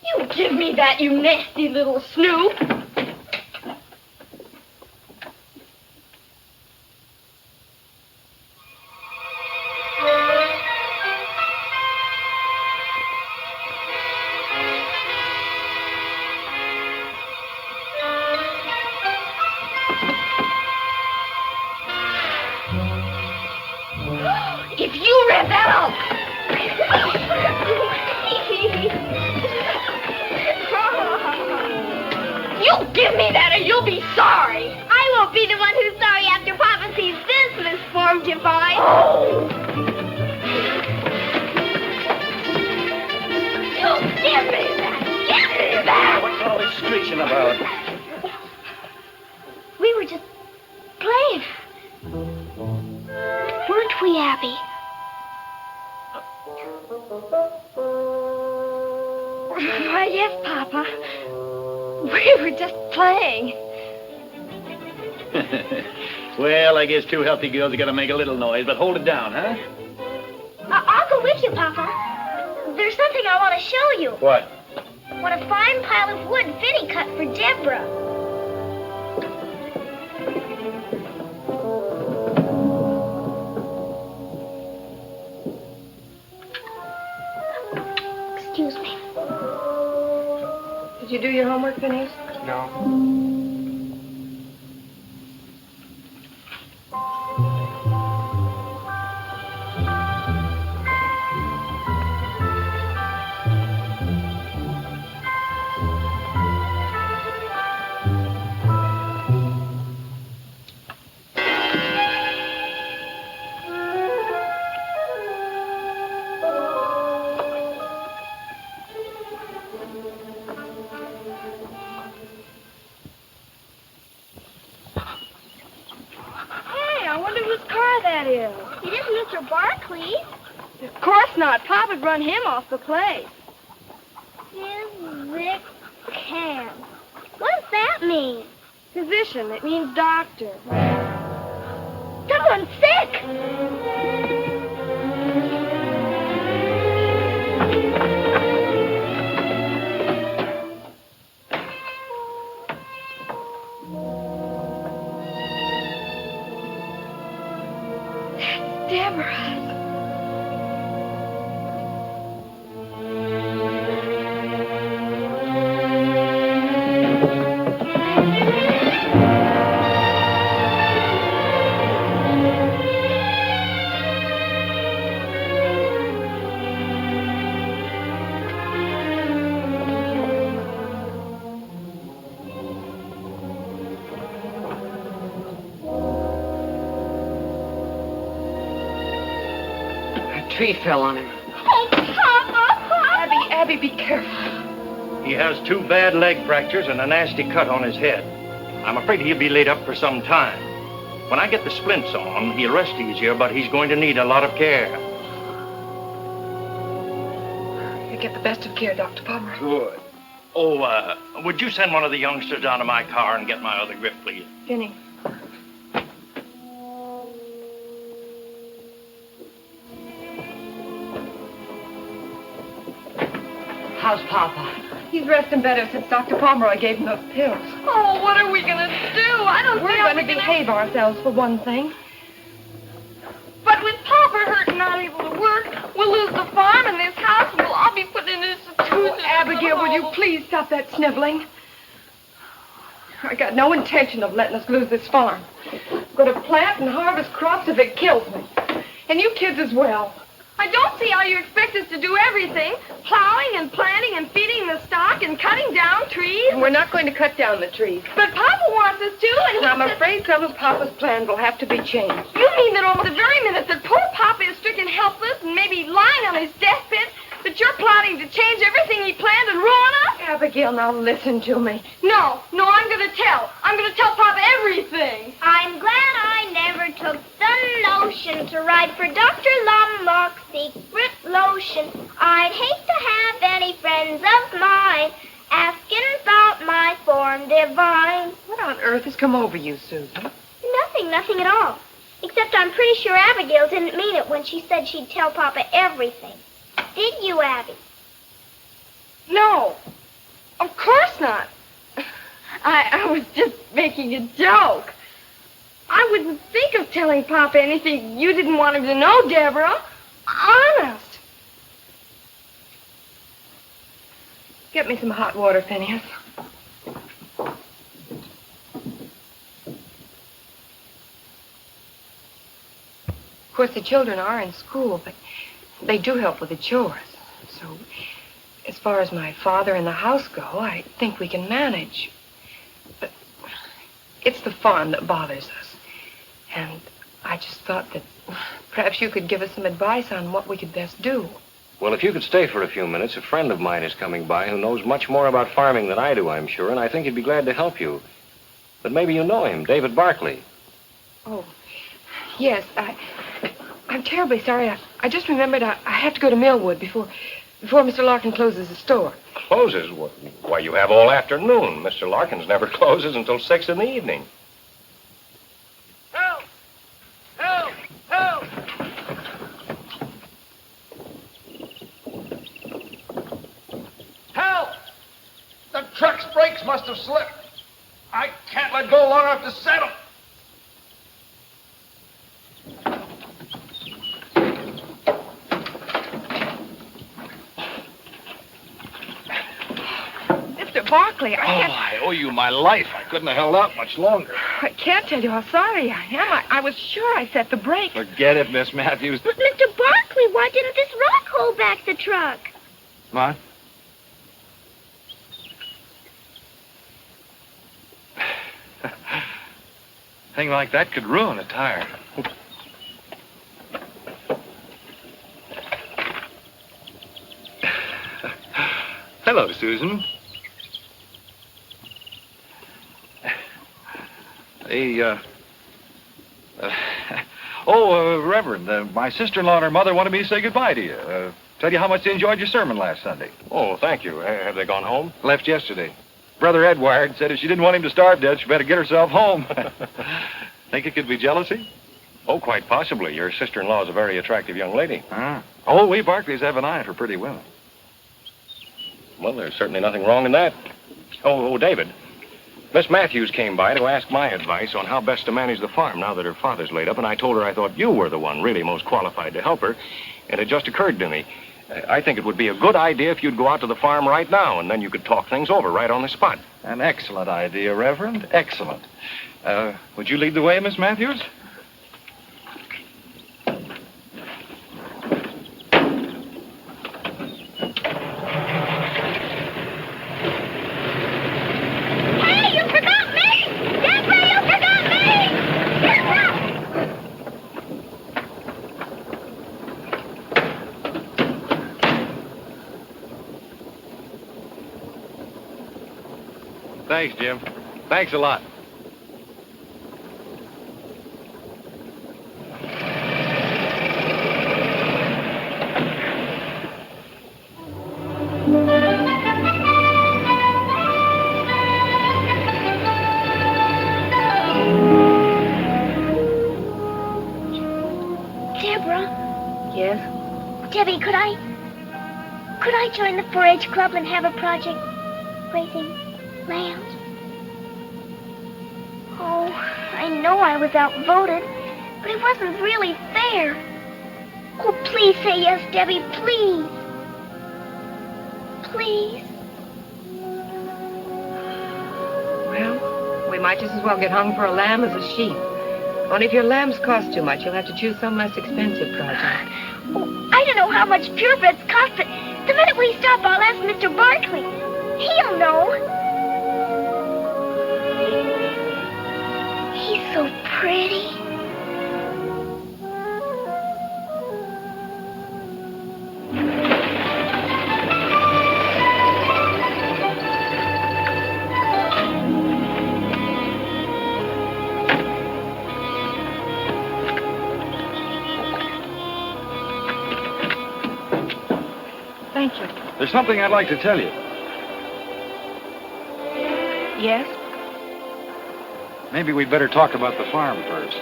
You give me that, you nasty little snoop. If you read that out. You give me that or you'll be sorry. I won't be the one who's sorry after Papa sees this misformed divine. Oh. You give me that. Give me that. What's all this screeching about? We were just playing. Weren't we, Abby? Yes, Papa. We were just playing. Well, I guess two healthy girls are going to make a little noise, but hold it down, huh? I'll go with you, Papa. There's something I want to show you. What? What a fine pile of wood Vinny cut for Deborah. Excuse me. Did you do your homework, Phineas? No. It isn't Mr. Barkley. Of course not. Papa'd run him off the place. Can. What does that mean? Physician. It means doctor. Someone's sick. Deborah. Tree fell on him. Oh, Papa! Abby, be careful. He has 2 bad leg fractures and a nasty cut on his head. I'm afraid he'll be laid up for some time. When I get the splints on, he'll rest easier, but he's going to need a lot of care. You get the best of care, Dr. Palmer. Good. Oh, would you send one of the youngsters down to my car and get my other grip, please? Vinny. How's Papa? He's resting better since Dr. Pomeroy gave him those pills. Oh, what are we going to do? I don't We're think going to we can behave ourselves for one thing. But with Papa hurt and not able to work, we'll lose the farm and this house, and we'll all be put in this institution. Oh, Abigail, will you please stop that sniveling? I got no intention of letting us lose this farm. I'm going to plant and harvest crops if it kills me. And you kids as well. I don't see how you expect us to do everything. Plowing and planting and feeding the stock and cutting down trees. And we're not going to cut down the trees. But Papa wants us to, and I'm afraid some of Papa's plans will have to be changed. You mean that on the very minute that poor Papa is stricken helpless and maybe lying on his deathbed, that you're plotting to change everything he planned and ruin us? Abigail, now listen to me. No, I'm going to tell. I'm going to tell Papa everything. I'm glad I never took the notion to write for Dr. Lombok's secret lotion. I'd hate to have any friends of mine asking about my form divine. What on earth has come over you, Susan? Nothing at all. Except I'm pretty sure Abigail didn't mean it when she said she'd tell Papa everything. Did you, Abby? No, of course not. I was just making a joke. I wouldn't think of telling Papa anything you didn't want him to know, Deborah. Honest. Get me some hot water, Phineas. Of course, the children are in school, but they do help with the chores. So, as far as my father and the house go, I think we can manage. But it's the farm that bothers us. And I just thought that perhaps you could give us some advice on what we could best do. Well, if you could stay for a few minutes, a friend of mine is coming by who knows much more about farming than I do, I'm sure, and I think he'd be glad to help you. But maybe you know him, David Barkley. Oh, yes, I'm terribly sorry. I just remembered I have to go to Millwood before before Mr. Larkin closes the store. Closes? Why, you have all afternoon. Mr. Larkin's never closes until 6 in the evening. Help! Help! Help! Help! The truck's brakes must have slipped. I can't let go long enough to settle. Mr. Barkley, I owe you my life. I couldn't have held out much longer. I can't tell you how sorry I am. I was sure I set the brakes. Forget it, Miss Matthews. But Mr. Barkley, why didn't this rock hold back the truck? What? Thing like that could ruin a tire. Hello, Susan. Reverend, my sister-in-law and her mother wanted me to say goodbye to you. Tell you how much they enjoyed your sermon last Sunday. Oh, thank you. Have they gone home? Left yesterday. Brother Ed wired, said if she didn't want him to starve to death, she better get herself home. Think it could be jealousy? Oh, quite possibly. Your sister-in-law is a very attractive young lady. Oh, we Barclays have an eye for pretty women. Well, there's certainly nothing wrong in that. Oh, David. Miss Matthews came by to ask my advice on how best to manage the farm now that her father's laid up, and I told her I thought you were the one really most qualified to help her, and it just occurred to me. I think it would be a good idea if you'd go out to the farm right now, and then you could talk things over right on the spot. An excellent idea, Reverend. Excellent. Would you lead the way, Miss Matthews? Hey, you forgot me! Deborah, you forgot me! Deborah! Thanks, Jim. Thanks a lot. Deborah, Yes? Debbie, could I join the 4-H club and have a project raising lambs? Oh, I know I was outvoted, but it wasn't really fair. Oh, please say yes, Debbie, please. Please. Well, we might just as well get hung for a lamb as a sheep. Only if your lambs cost too much, you'll have to choose some less expensive project. Oh, I don't know how much purebreds cost, but the minute we stop, I'll ask Mr. Barkley. He'll know. He's so pretty. Thank you. There's something I'd like to tell you. Yes? Maybe we'd better talk about the farm first.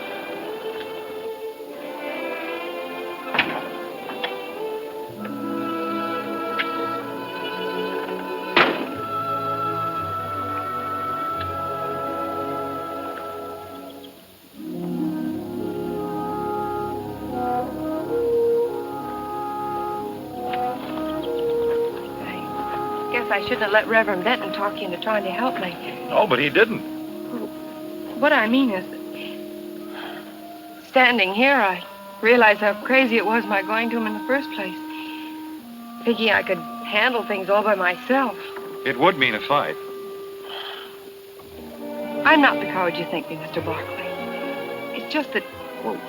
I shouldn't have let Reverend Benton talk you into trying to help me. Oh, but he didn't. What I mean is, standing here, I realized how crazy it was my going to him in the first place. Thinking I could handle things all by myself. It would mean a fight. I'm not the coward you think me, Mr. Barkley. It's just that, well,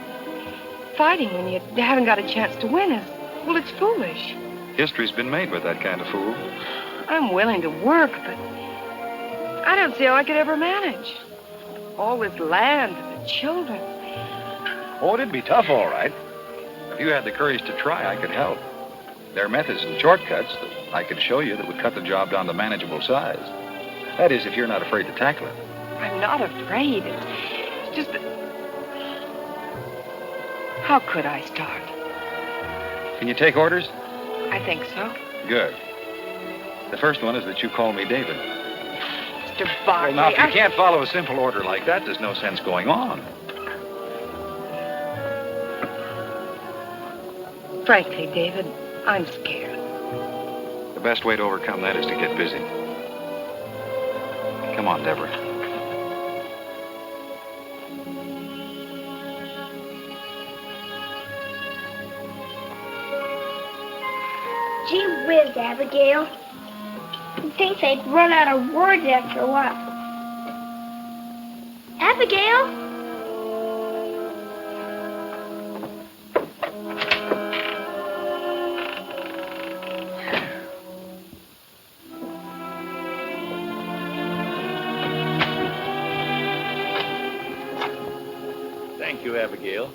fighting when you haven't got a chance to win is, well, it's foolish. History's been made with that kind of fool. I'm willing to work, but I don't see how I could ever manage. All this land and the children. Oh, it'd be tough, all right. If you had the courage to try, I could help. There are methods and shortcuts that I could show you that would cut the job down to manageable size. That is, if you're not afraid to tackle it. I'm not afraid. It's just that... How could I start? Can you take orders? I think so. Good. The first one is that you call me David. Mr. Barkley, Well, now, if you can't follow a simple order like that, there's no sense going on. Frankly, David, I'm scared. The best way to overcome that is to get busy. Come on, Deborah. Gee whiz, Abigail. You'd think they'd run out of words after a while. Abigail? Thank you, Abigail.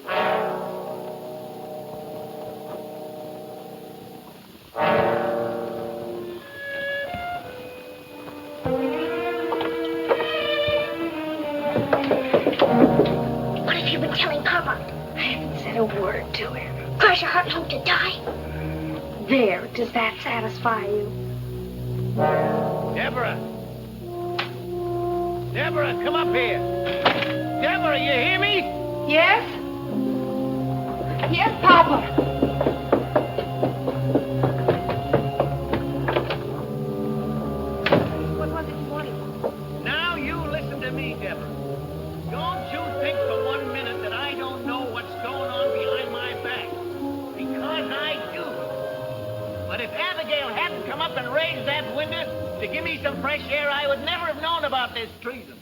What have you been telling Papa? I haven't said a word to him. Cross your heart and hope to die? There, does that satisfy you? Deborah! Deborah, come up here! Deborah, you hear me? Yes? Yes, Papa. What was it you wanted? Now you listen to me, Deborah. Don't you think for 1 minute that I don't know what's going on behind my back. Because I do. But if Abigail hadn't come up and raised that window to give me some fresh air, I would never have known about this treason.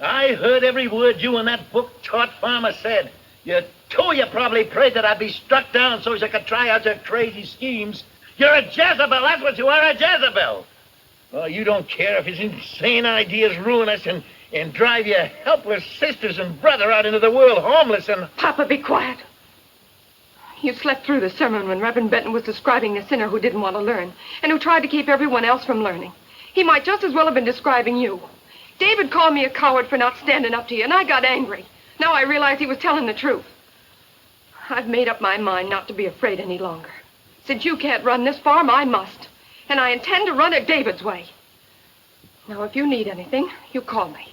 I heard every word you and that book-taught farmer said. You probably prayed that I'd be struck down so as I could try out your crazy schemes. You're a Jezebel, that's what you are, a Jezebel. Oh, you don't care if his insane ideas ruin us and drive your helpless sisters and brother out into the world homeless and... Papa, be quiet. You slept through the sermon when Reverend Benton was describing the sinner who didn't want to learn and who tried to keep everyone else from learning. He might just as well have been describing you. David called me a coward for not standing up to you, and I got angry. Now I realize he was telling the truth. I've made up my mind not to be afraid any longer. Since you can't run this farm, I must. And I intend to run it David's way. Now, if you need anything, you call me.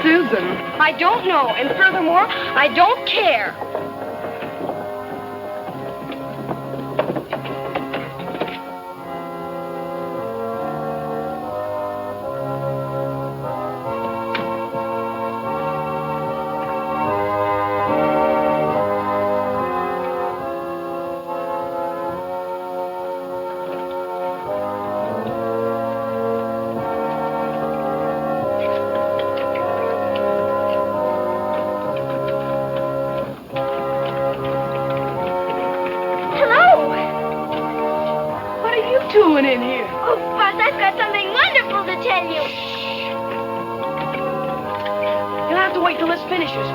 Susan, I don't know, and furthermore, I don't care. In here. Oh, Buzz, I've got something wonderful to tell you. You'll have to wait till this finishes.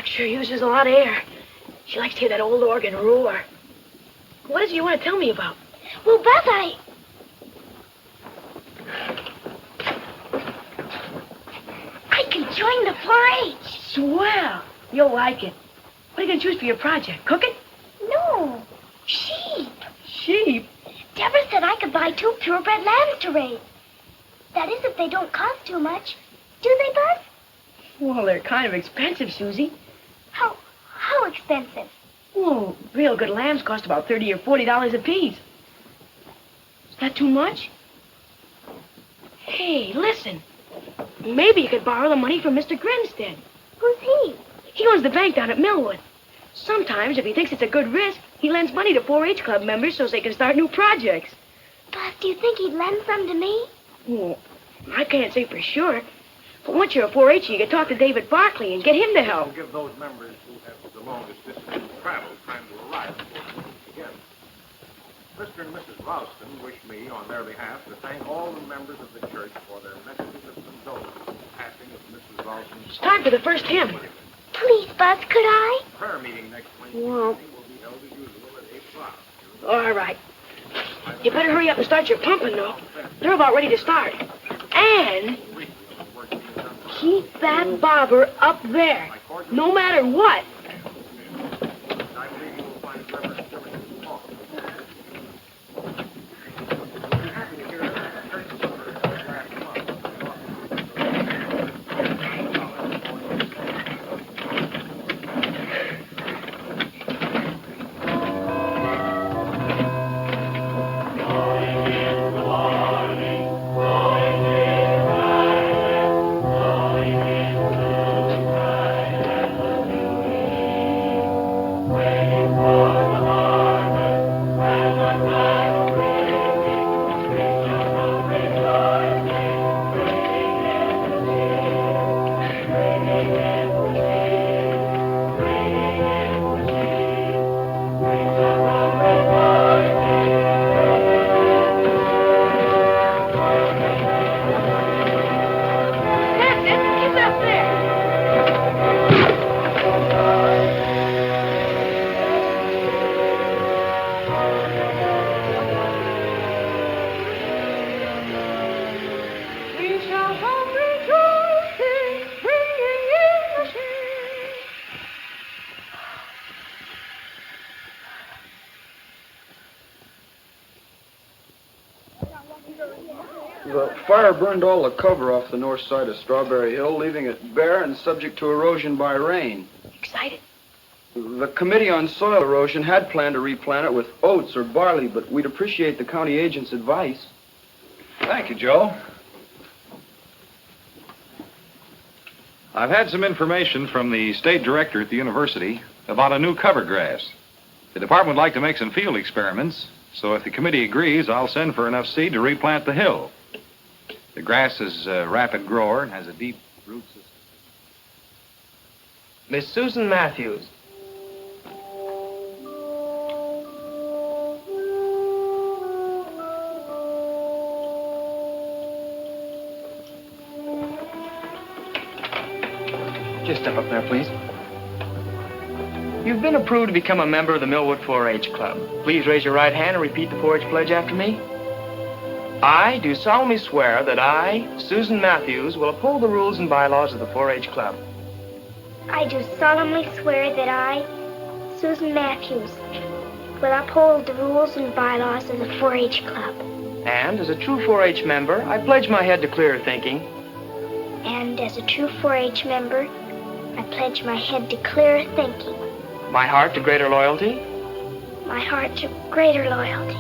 Sure uses a lot of air. She likes to hear that old organ roar. What is it you want to tell me about? Well, Buzz, joined the 4-H. Swell. You'll like it. What are you going to choose for your project? Cooking? No, sheep. Sheep? Deborah said I could buy 2 purebred lambs to raise. That is, if they don't cost too much. Do they, Buzz? Well, they're kind of expensive, Susie. How expensive? Well, real good lambs cost about $30 or $40 apiece. Is that too much? Hey, listen. Maybe you could borrow the money from Mr. Grinstead. Who's he? He owns the bank down at Millwood. Sometimes, if he thinks it's a good risk, he lends money to 4-H club members so they can start new projects. Buzz, do you think he'd lend some to me? Well, I can't say for sure. But once you're a 4-H, you can talk to David Barkley and get him to help. We'll give those members who have the longest distance to travel time to arrive before we meet again. Mr. and Mrs. Ralston wish me, on their behalf, to thank all the members of the church for their messages of condolence for the passing of Mrs. Ralston's... It's time for the first hymn. Please, Buzz, could I? Prayer meeting next Wednesday Well. evening will be held as usual at 8 o'clock. All right. You better hurry up and start your pumping, though. They're about ready to start. And keep that bobber up there, no matter what. I believe you will find Reverend Simmons' talk. Happy to hear that church member last month. That's it. Keep it up there. We shall home rejoicing, bringing in the sheep. The fire burned all the cover off the north side of Strawberry Hill, leaving it bare and subject to erosion by rain. Excited? The Committee on Soil Erosion had planned to replant it with oats or barley, but we'd appreciate the county agent's advice. Thank you, Joe. I've had some information from the state director at the university about a new cover grass. The department would like to make some field experiments, so if the committee agrees, I'll send for enough seed to replant the hill. The grass is a rapid grower and has a deep root system. Miss Susan Matthews. Just step up there, please. You've been approved to become a member of the Millwood 4-H Club. Please raise your right hand and repeat the 4-H pledge after me. I do solemnly swear that I, Susan Matthews, will uphold the rules and bylaws of the 4-H Club. I do solemnly swear that I, Susan Matthews, will uphold the rules and bylaws of the 4-H Club. And as a true 4-H member, I pledge my head to clearer thinking. And as a true 4-H member, I pledge my head to clearer thinking, My heart to greater loyalty. my heart to greater loyalty,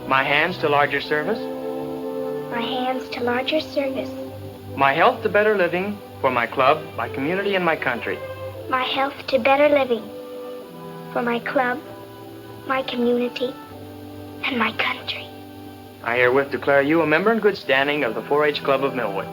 My hands to larger service. my hands to larger service, My health to better living for my club, my community, and my country. my health to better living for my club, my community, and my country. I herewith declare you a member in good standing of the 4-H Club of Millwood.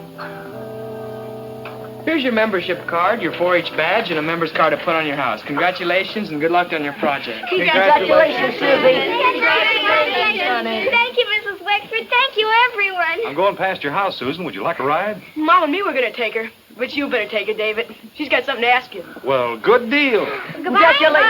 Here's your membership card, your 4-H badge, and a member's card to put on your house. Congratulations and good luck on your project. Congratulations, Susie. Congratulations, honey. Thank you, Mrs. Wexford. Thank you, everyone. I'm going past your house, Susan. Would you like a ride? Mom and me were going to take her, but you better take her, David. She's got something to ask you. Well, good deal. Congratulations.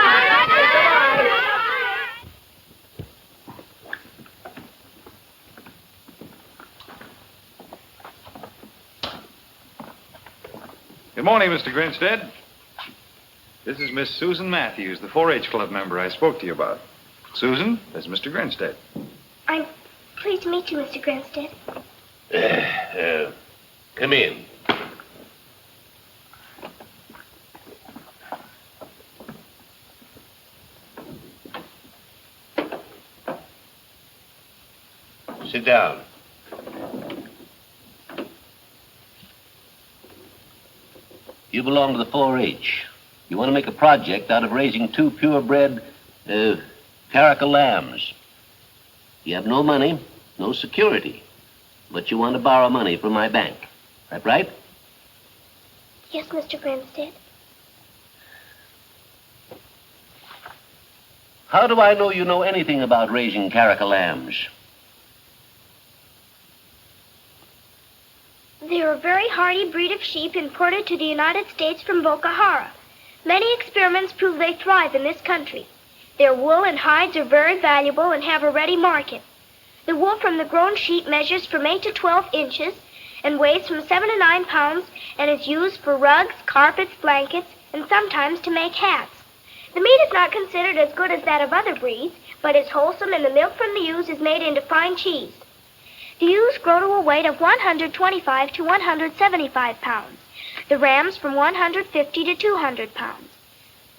Good morning, Mr. Grinstead. This is Miss Susan Matthews, the 4-H Club member I spoke to you about. Susan, this is Mr. Grinstead. I'm pleased to meet you, Mr. Grinstead. Come in. Sit down. You belong to the 4-H. You want to make a project out of raising 2 purebred, caracal lambs. You have no money, no security, but you want to borrow money from my bank. That right? Yes, Mr. Grinstead. How do I know you know anything about raising caracal lambs? They're a very hardy breed of sheep imported to the United States from Boko Haram. Many experiments prove they thrive in this country. Their wool and hides are very valuable and have a ready market. The wool from the grown sheep measures from 8 to 12 inches and weighs from 7 to 9 pounds and is used for rugs, carpets, blankets, and sometimes to make hats. The meat is not considered as good as that of other breeds, but is wholesome, and the milk from the ewes is made into fine cheese. The ewes grow to a weight of 125 to 175 pounds. The rams from 150 to 200 pounds.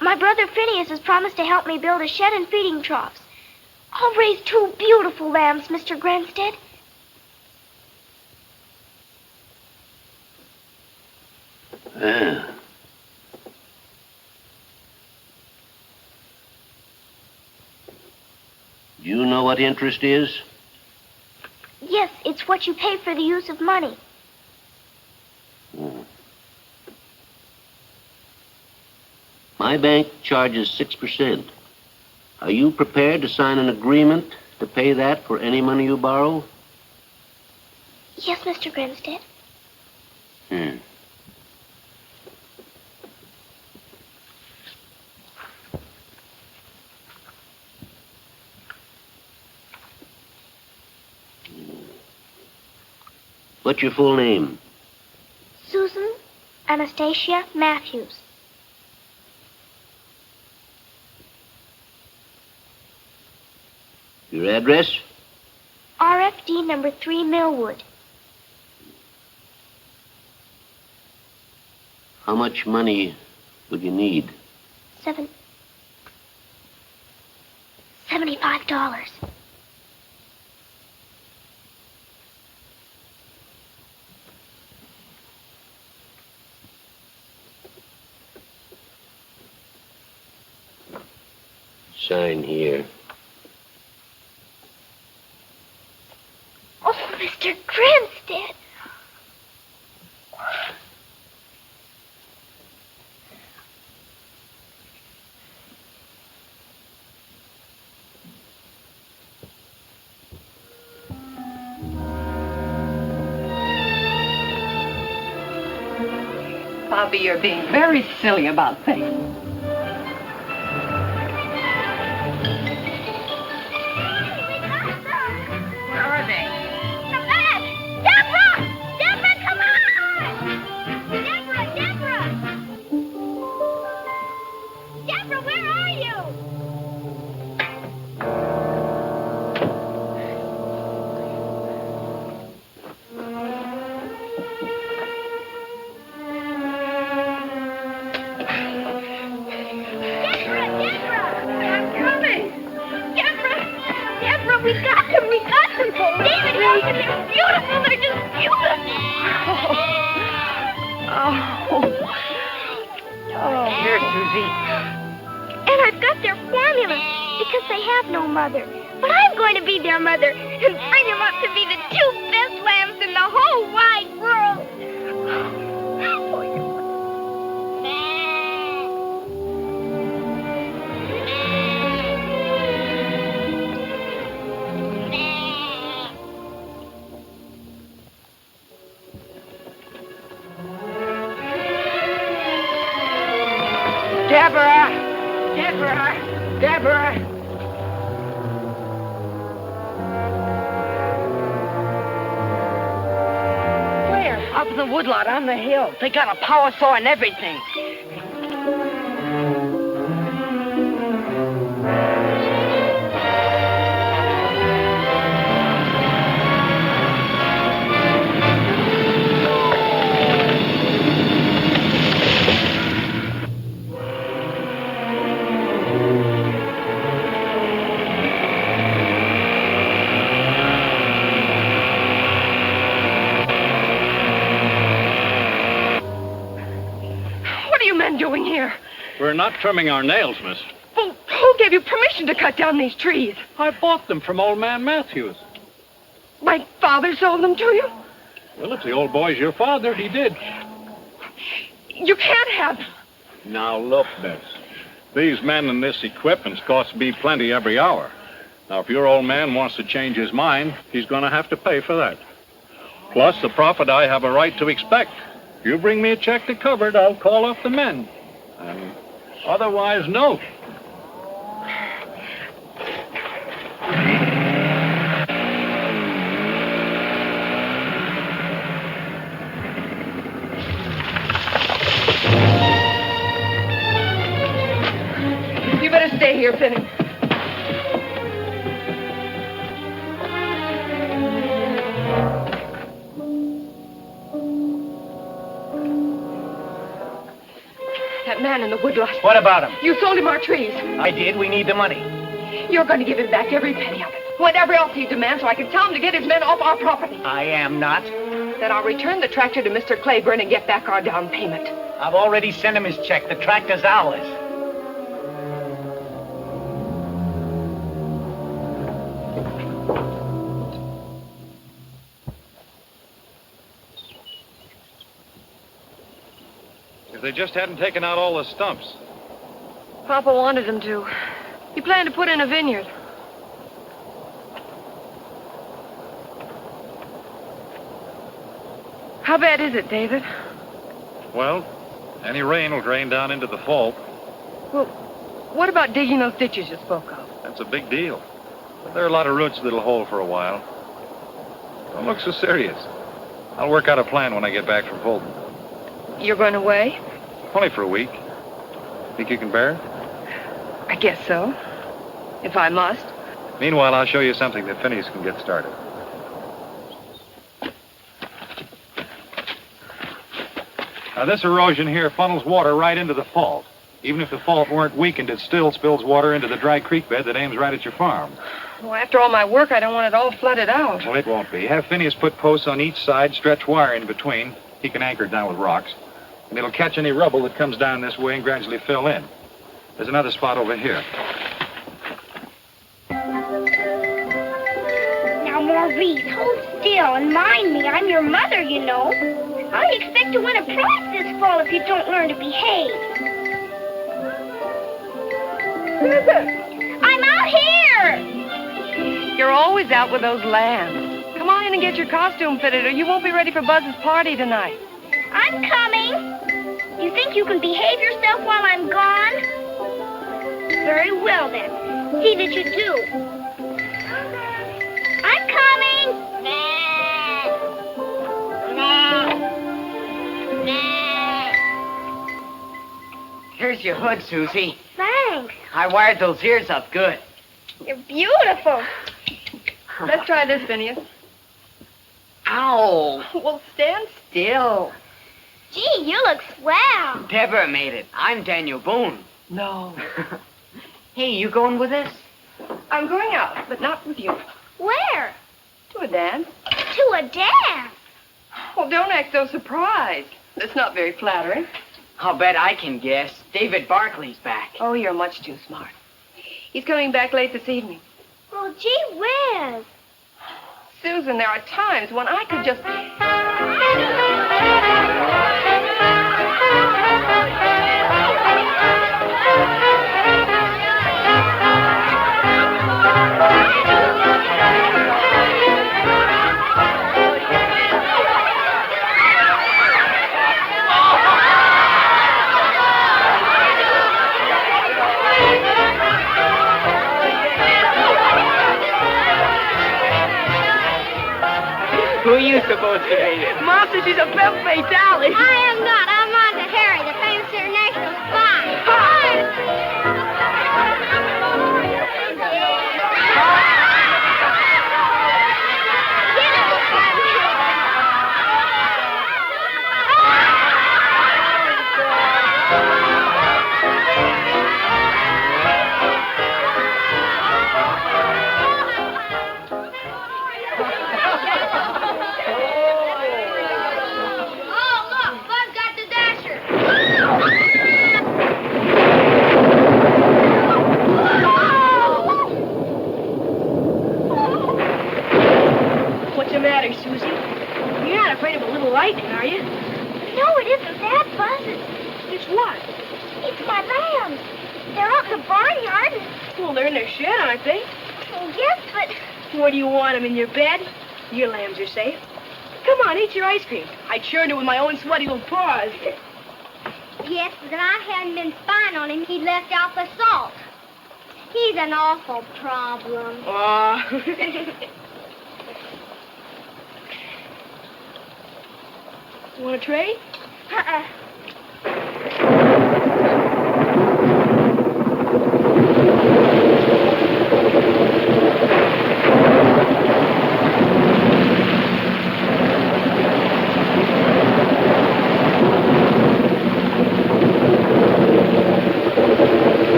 My brother Phineas has promised to help me build a shed and feeding troughs. I'll raise 2 beautiful lambs, Mr. Grinstead. Do you know what interest is? Yes, it's what you pay for the use of money. My bank charges 6%. Are you prepared to sign an agreement to pay that for any money you borrow? Yes, Mr. Grinstead. What's your full name? Susan Anastasia Matthews. Your address? RFD number 3 Millwood. How much money would you need? $75. Sign here. Oh, Mr. Grinstead. Bobby, you're being very silly about things. Where are they? Come back! Deborah! Deborah, come on! Deborah! Deborah, where are you? We got them! David, they're beautiful! They're just beautiful! Here, Susie. And I've got their formula, because they have no mother. But I'm going to be their mother and bring them up to be the 2 best lambs in the whole wide world. Deborah! up in the woodlot on the hill. They got a power saw and everything. Doing here? We're not trimming our nails, miss. Well, who gave you permission to cut down these trees? I bought them from old man Matthews. My father sold them to you? Well, if the old boy's your father, he did. You can't have them. Now, look, miss. These men and this equipment's cost me plenty every hour. Now, if your old man wants to change his mind, he's going to have to pay for that. Plus, the profit I have a right to expect. You bring me a check to cover it, I'll call off the men. And otherwise, no. You better stay here, Finney. That man in the woodlot. What about him? You sold him our trees. I did. We need the money. You're going to give him back every penny of it. Whatever else he demands, so I can tell him to get his men off our property. I am not. Then I'll return the tractor to Mr. Claiborne and get back our down payment. I've already sent him his check. The tractor's ours. If they just hadn't taken out all the stumps. Papa wanted him to. He planned to put in a vineyard. How bad is it, David? Well, any rain will drain down into the fault. Well, what about digging those ditches you spoke of? That's a big deal. But there are a lot of roots that'll hold for a while. Don't look so serious. I'll work out a plan when I get back from Fulton. You're going away? Only for a week. Think you can bear it? I guess so. If I must. Meanwhile, I'll show you something that Phineas can get started. Now, this erosion here funnels water right into the fault. Even if the fault weren't weakened, it still spills water into the dry creek bed that aims right at your farm. Well, after all my work, I don't want it all flooded out. Well, it won't be. Have Phineas put posts on each side, stretch wire in between. He can anchor it down with rocks. And it'll catch any rubble that comes down this way and gradually fill in. There's another spot over here. Now, Maurice, hold still and mind me. I'm your mother, you know. I expect to win a prize this fall if you don't learn to behave. Susan! I'm out here! You're always out with those lambs. Come on in and get your costume fitted, or you won't be ready for Buzz's party tonight. I'm coming. You think you can behave yourself while I'm gone? Very well, then. See that you do. I'm coming. Here's your hood, Susie. Thanks. I wired those ears up good. You're beautiful. Let's try this, Phineas. Ow. Well, stand still. Gee, you look swell. Deborah made it. I'm Daniel Boone. No. Hey, you going with us? I'm going out, but not with you. Where? To a dance. To a dance. Well, don't act so surprised. That's not very flattering. I'll bet I can guess. David Barkley's back. Oh, you're much too smart. He's coming back late this evening. Oh, gee whiz. Susan, there are times when I could just... Who are you supposed to be? Mom says she's a femme fatale. I am not. I'm on to Harry, the famous international spy. Oh, look, Buzz got the dasher. What's the matter, Susie? You're not afraid of a little lightning, are you? No, it isn't that, Buzz. It's what? It's my lambs. They're out in the barnyard. Well, they're in their shed, aren't they? Yes, but Where do you want them, in your bed? Your lambs are safe. Come on, eat your ice cream. I churned it with my own sweaty little paws. yes, but if I hadn't been spying on him, he'd left out the salt. He's an awful problem. Aw. Want a trade?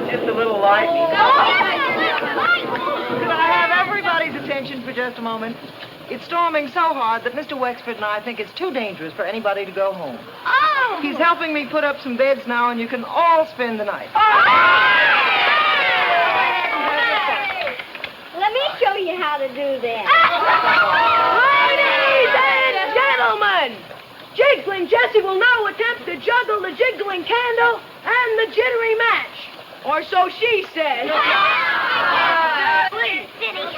Just a little lightning. Could I have everybody's attention for just a moment? It's storming so hard that Mr. Wexford and I think it's too dangerous for anybody to go home. Oh! He's helping me put up some beds now, and you can all spend the night. Let me show you how to do that. Ladies and gentlemen, Jiggling Jessie will now attempt to juggle the jiggling candle and the jittery match. Or so she says. Please, Vinny.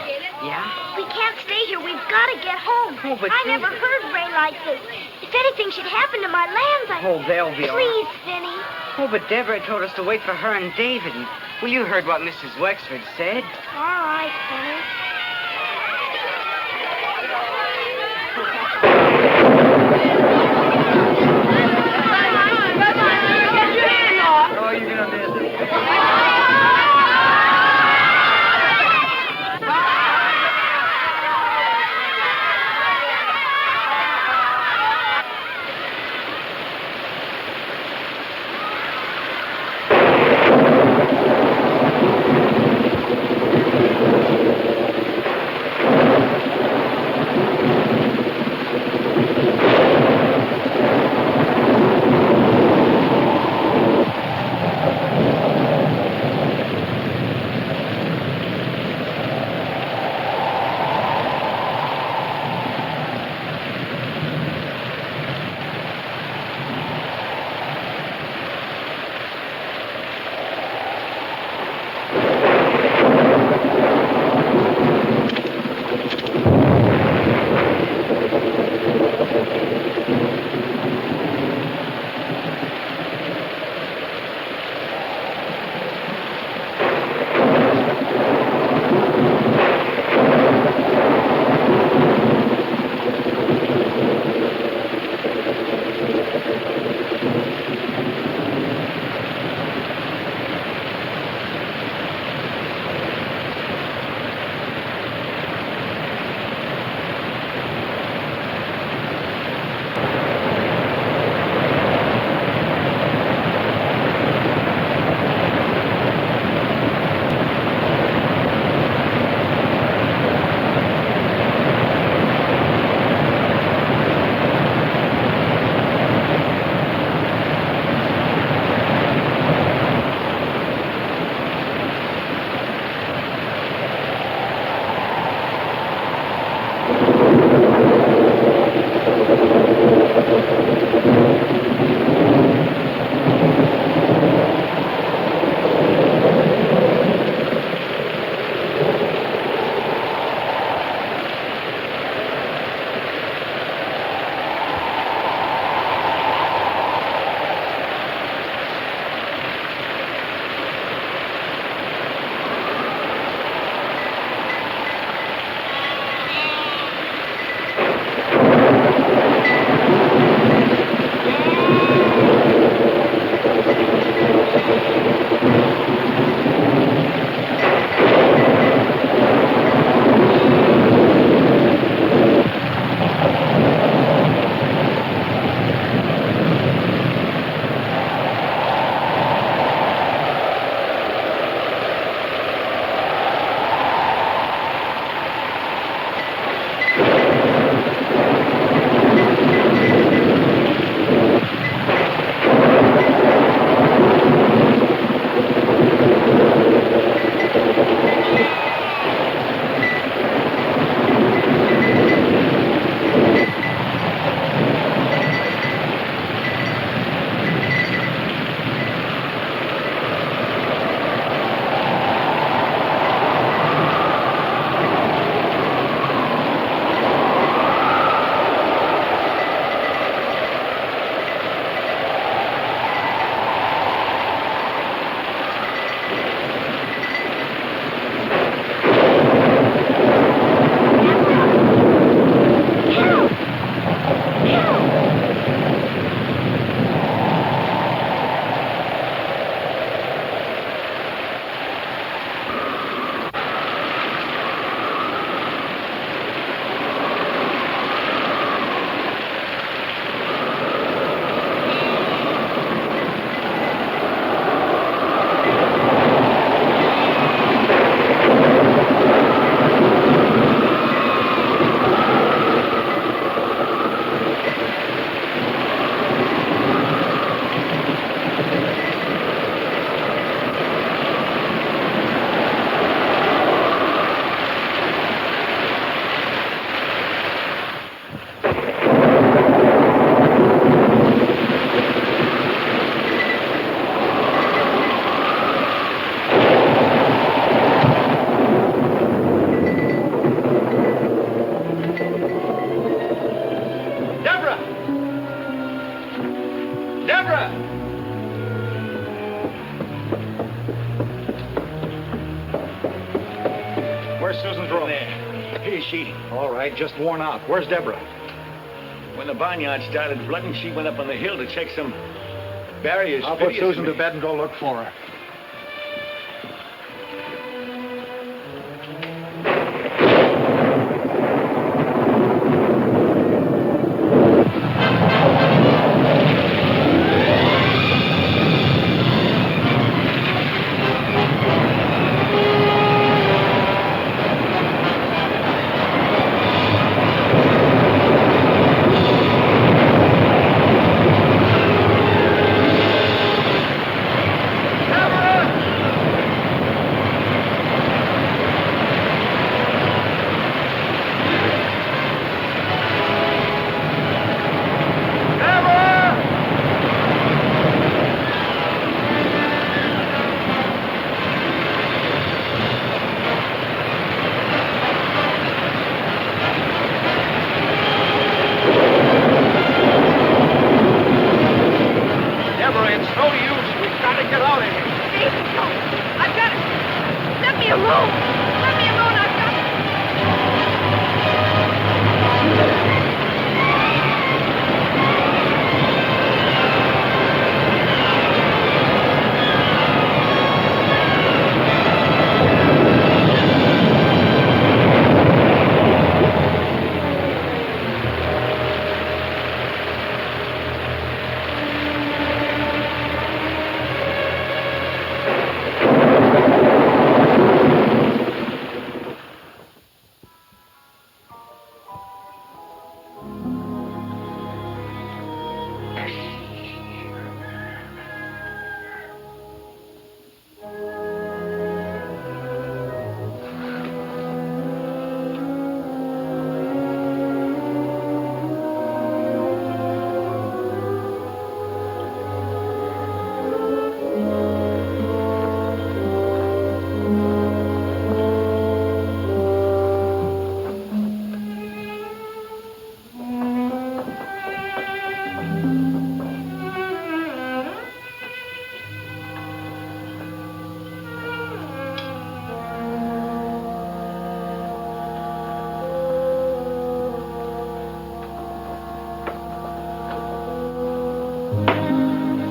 Yeah? We can't stay here. We've got to get home. Oh, but I never heard rain like this. If anything should happen to my lambs, Oh, they'll be all right. Please, Vinny. Oh, but Deborah told us to wait for her and David. And, well, you heard what Mrs. Wexford said. All right, Vinny. Oh, you're going to miss it. Deborah! Where's Susan's room? There. Here's she. All right, just worn out. Where's Deborah? When the barnyard started flooding, she went up on the hill to check some barriers. I'll put Susan to bed and go look for her.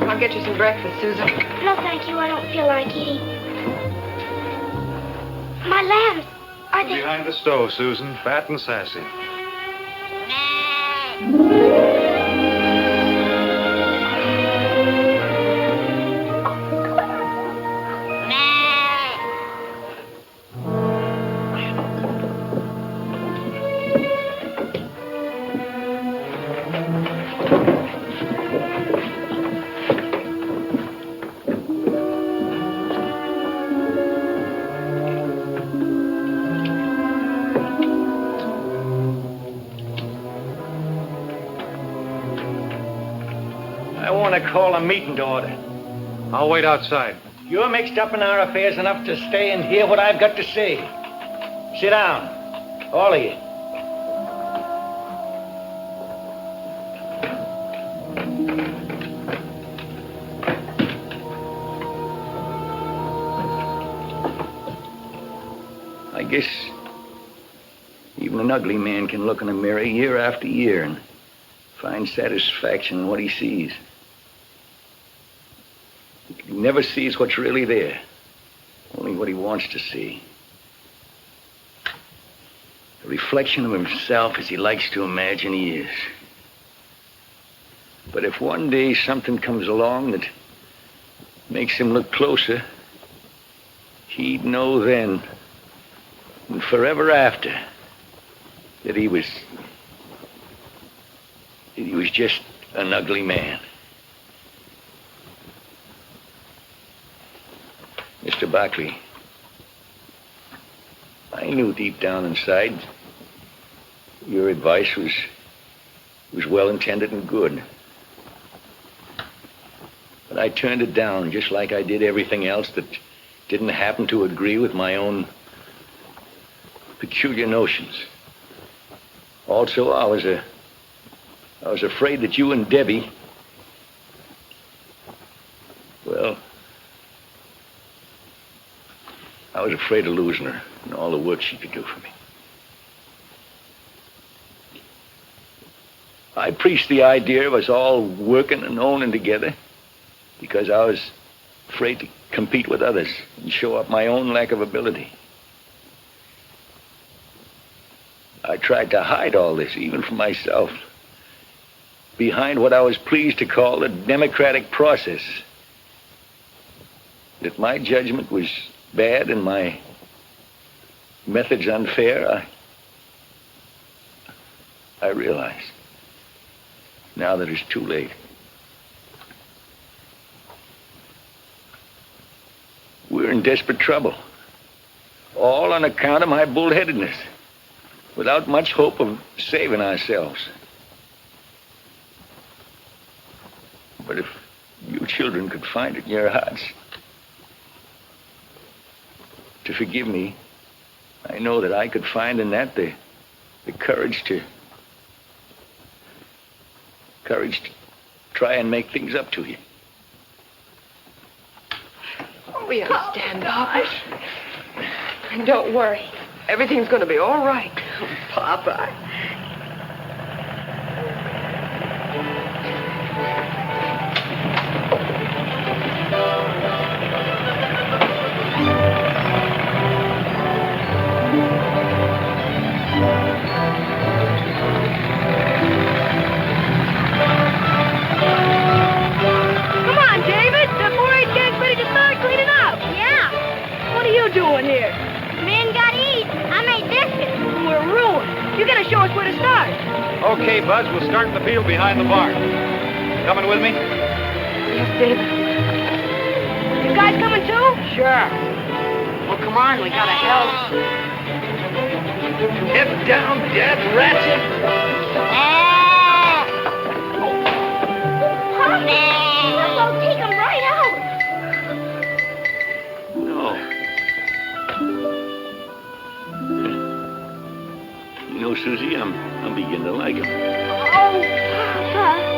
I'll get you some breakfast, Susan. No, thank you. I don't feel like eating. My lambs, are they... Behind the stove, Susan. Fat and sassy. Call a meeting to order. I'll wait outside. You're mixed up in our affairs enough to stay and hear what I've got to say. Sit down, all of you. I guess even an ugly man can look in a mirror year after year and find satisfaction in what he sees. He never sees what's really there, only what he wants to see. A reflection of himself as he likes to imagine he is. But if one day something comes along that makes him look closer, he'd know then and forever after that he was just an ugly man. Mr. Barkley, I knew deep down inside your advice was well-intended and good. But I turned it down just like I did everything else that didn't happen to agree with my own peculiar notions. Also, I was afraid that you and Debbie I was afraid of losing her and all the work she could do for me. I preached the idea of us all working and owning together because I was afraid to compete with others and show up my own lack of ability. I tried to hide all this, even from myself, behind what I was pleased to call the democratic process. That my judgment was bad and my methods unfair, I realize now that it's too late. We're in desperate trouble, all on account of my bullheadedness, without much hope of saving ourselves. But if you children could find it in your hearts to forgive me, I know that I could find in that the courage to try and make things up to you. We understand, Papa. And don't worry. Everything's going to be all right. Papa. Come on, David. The 4-H gang's ready to start cleaning up. Yeah. What are you doing here? Men gotta eat. I made biscuits. We're ruined. You gotta show us where to start. Okay, Buzz, we'll start in the field behind the barn. Coming with me? Yes, David. You guys coming too? Sure. Well, come on, we gotta help. Get down, dead ratchet! I'll take them right out. No. You know, Susie, I'm beginning to like him. Oh, Papa.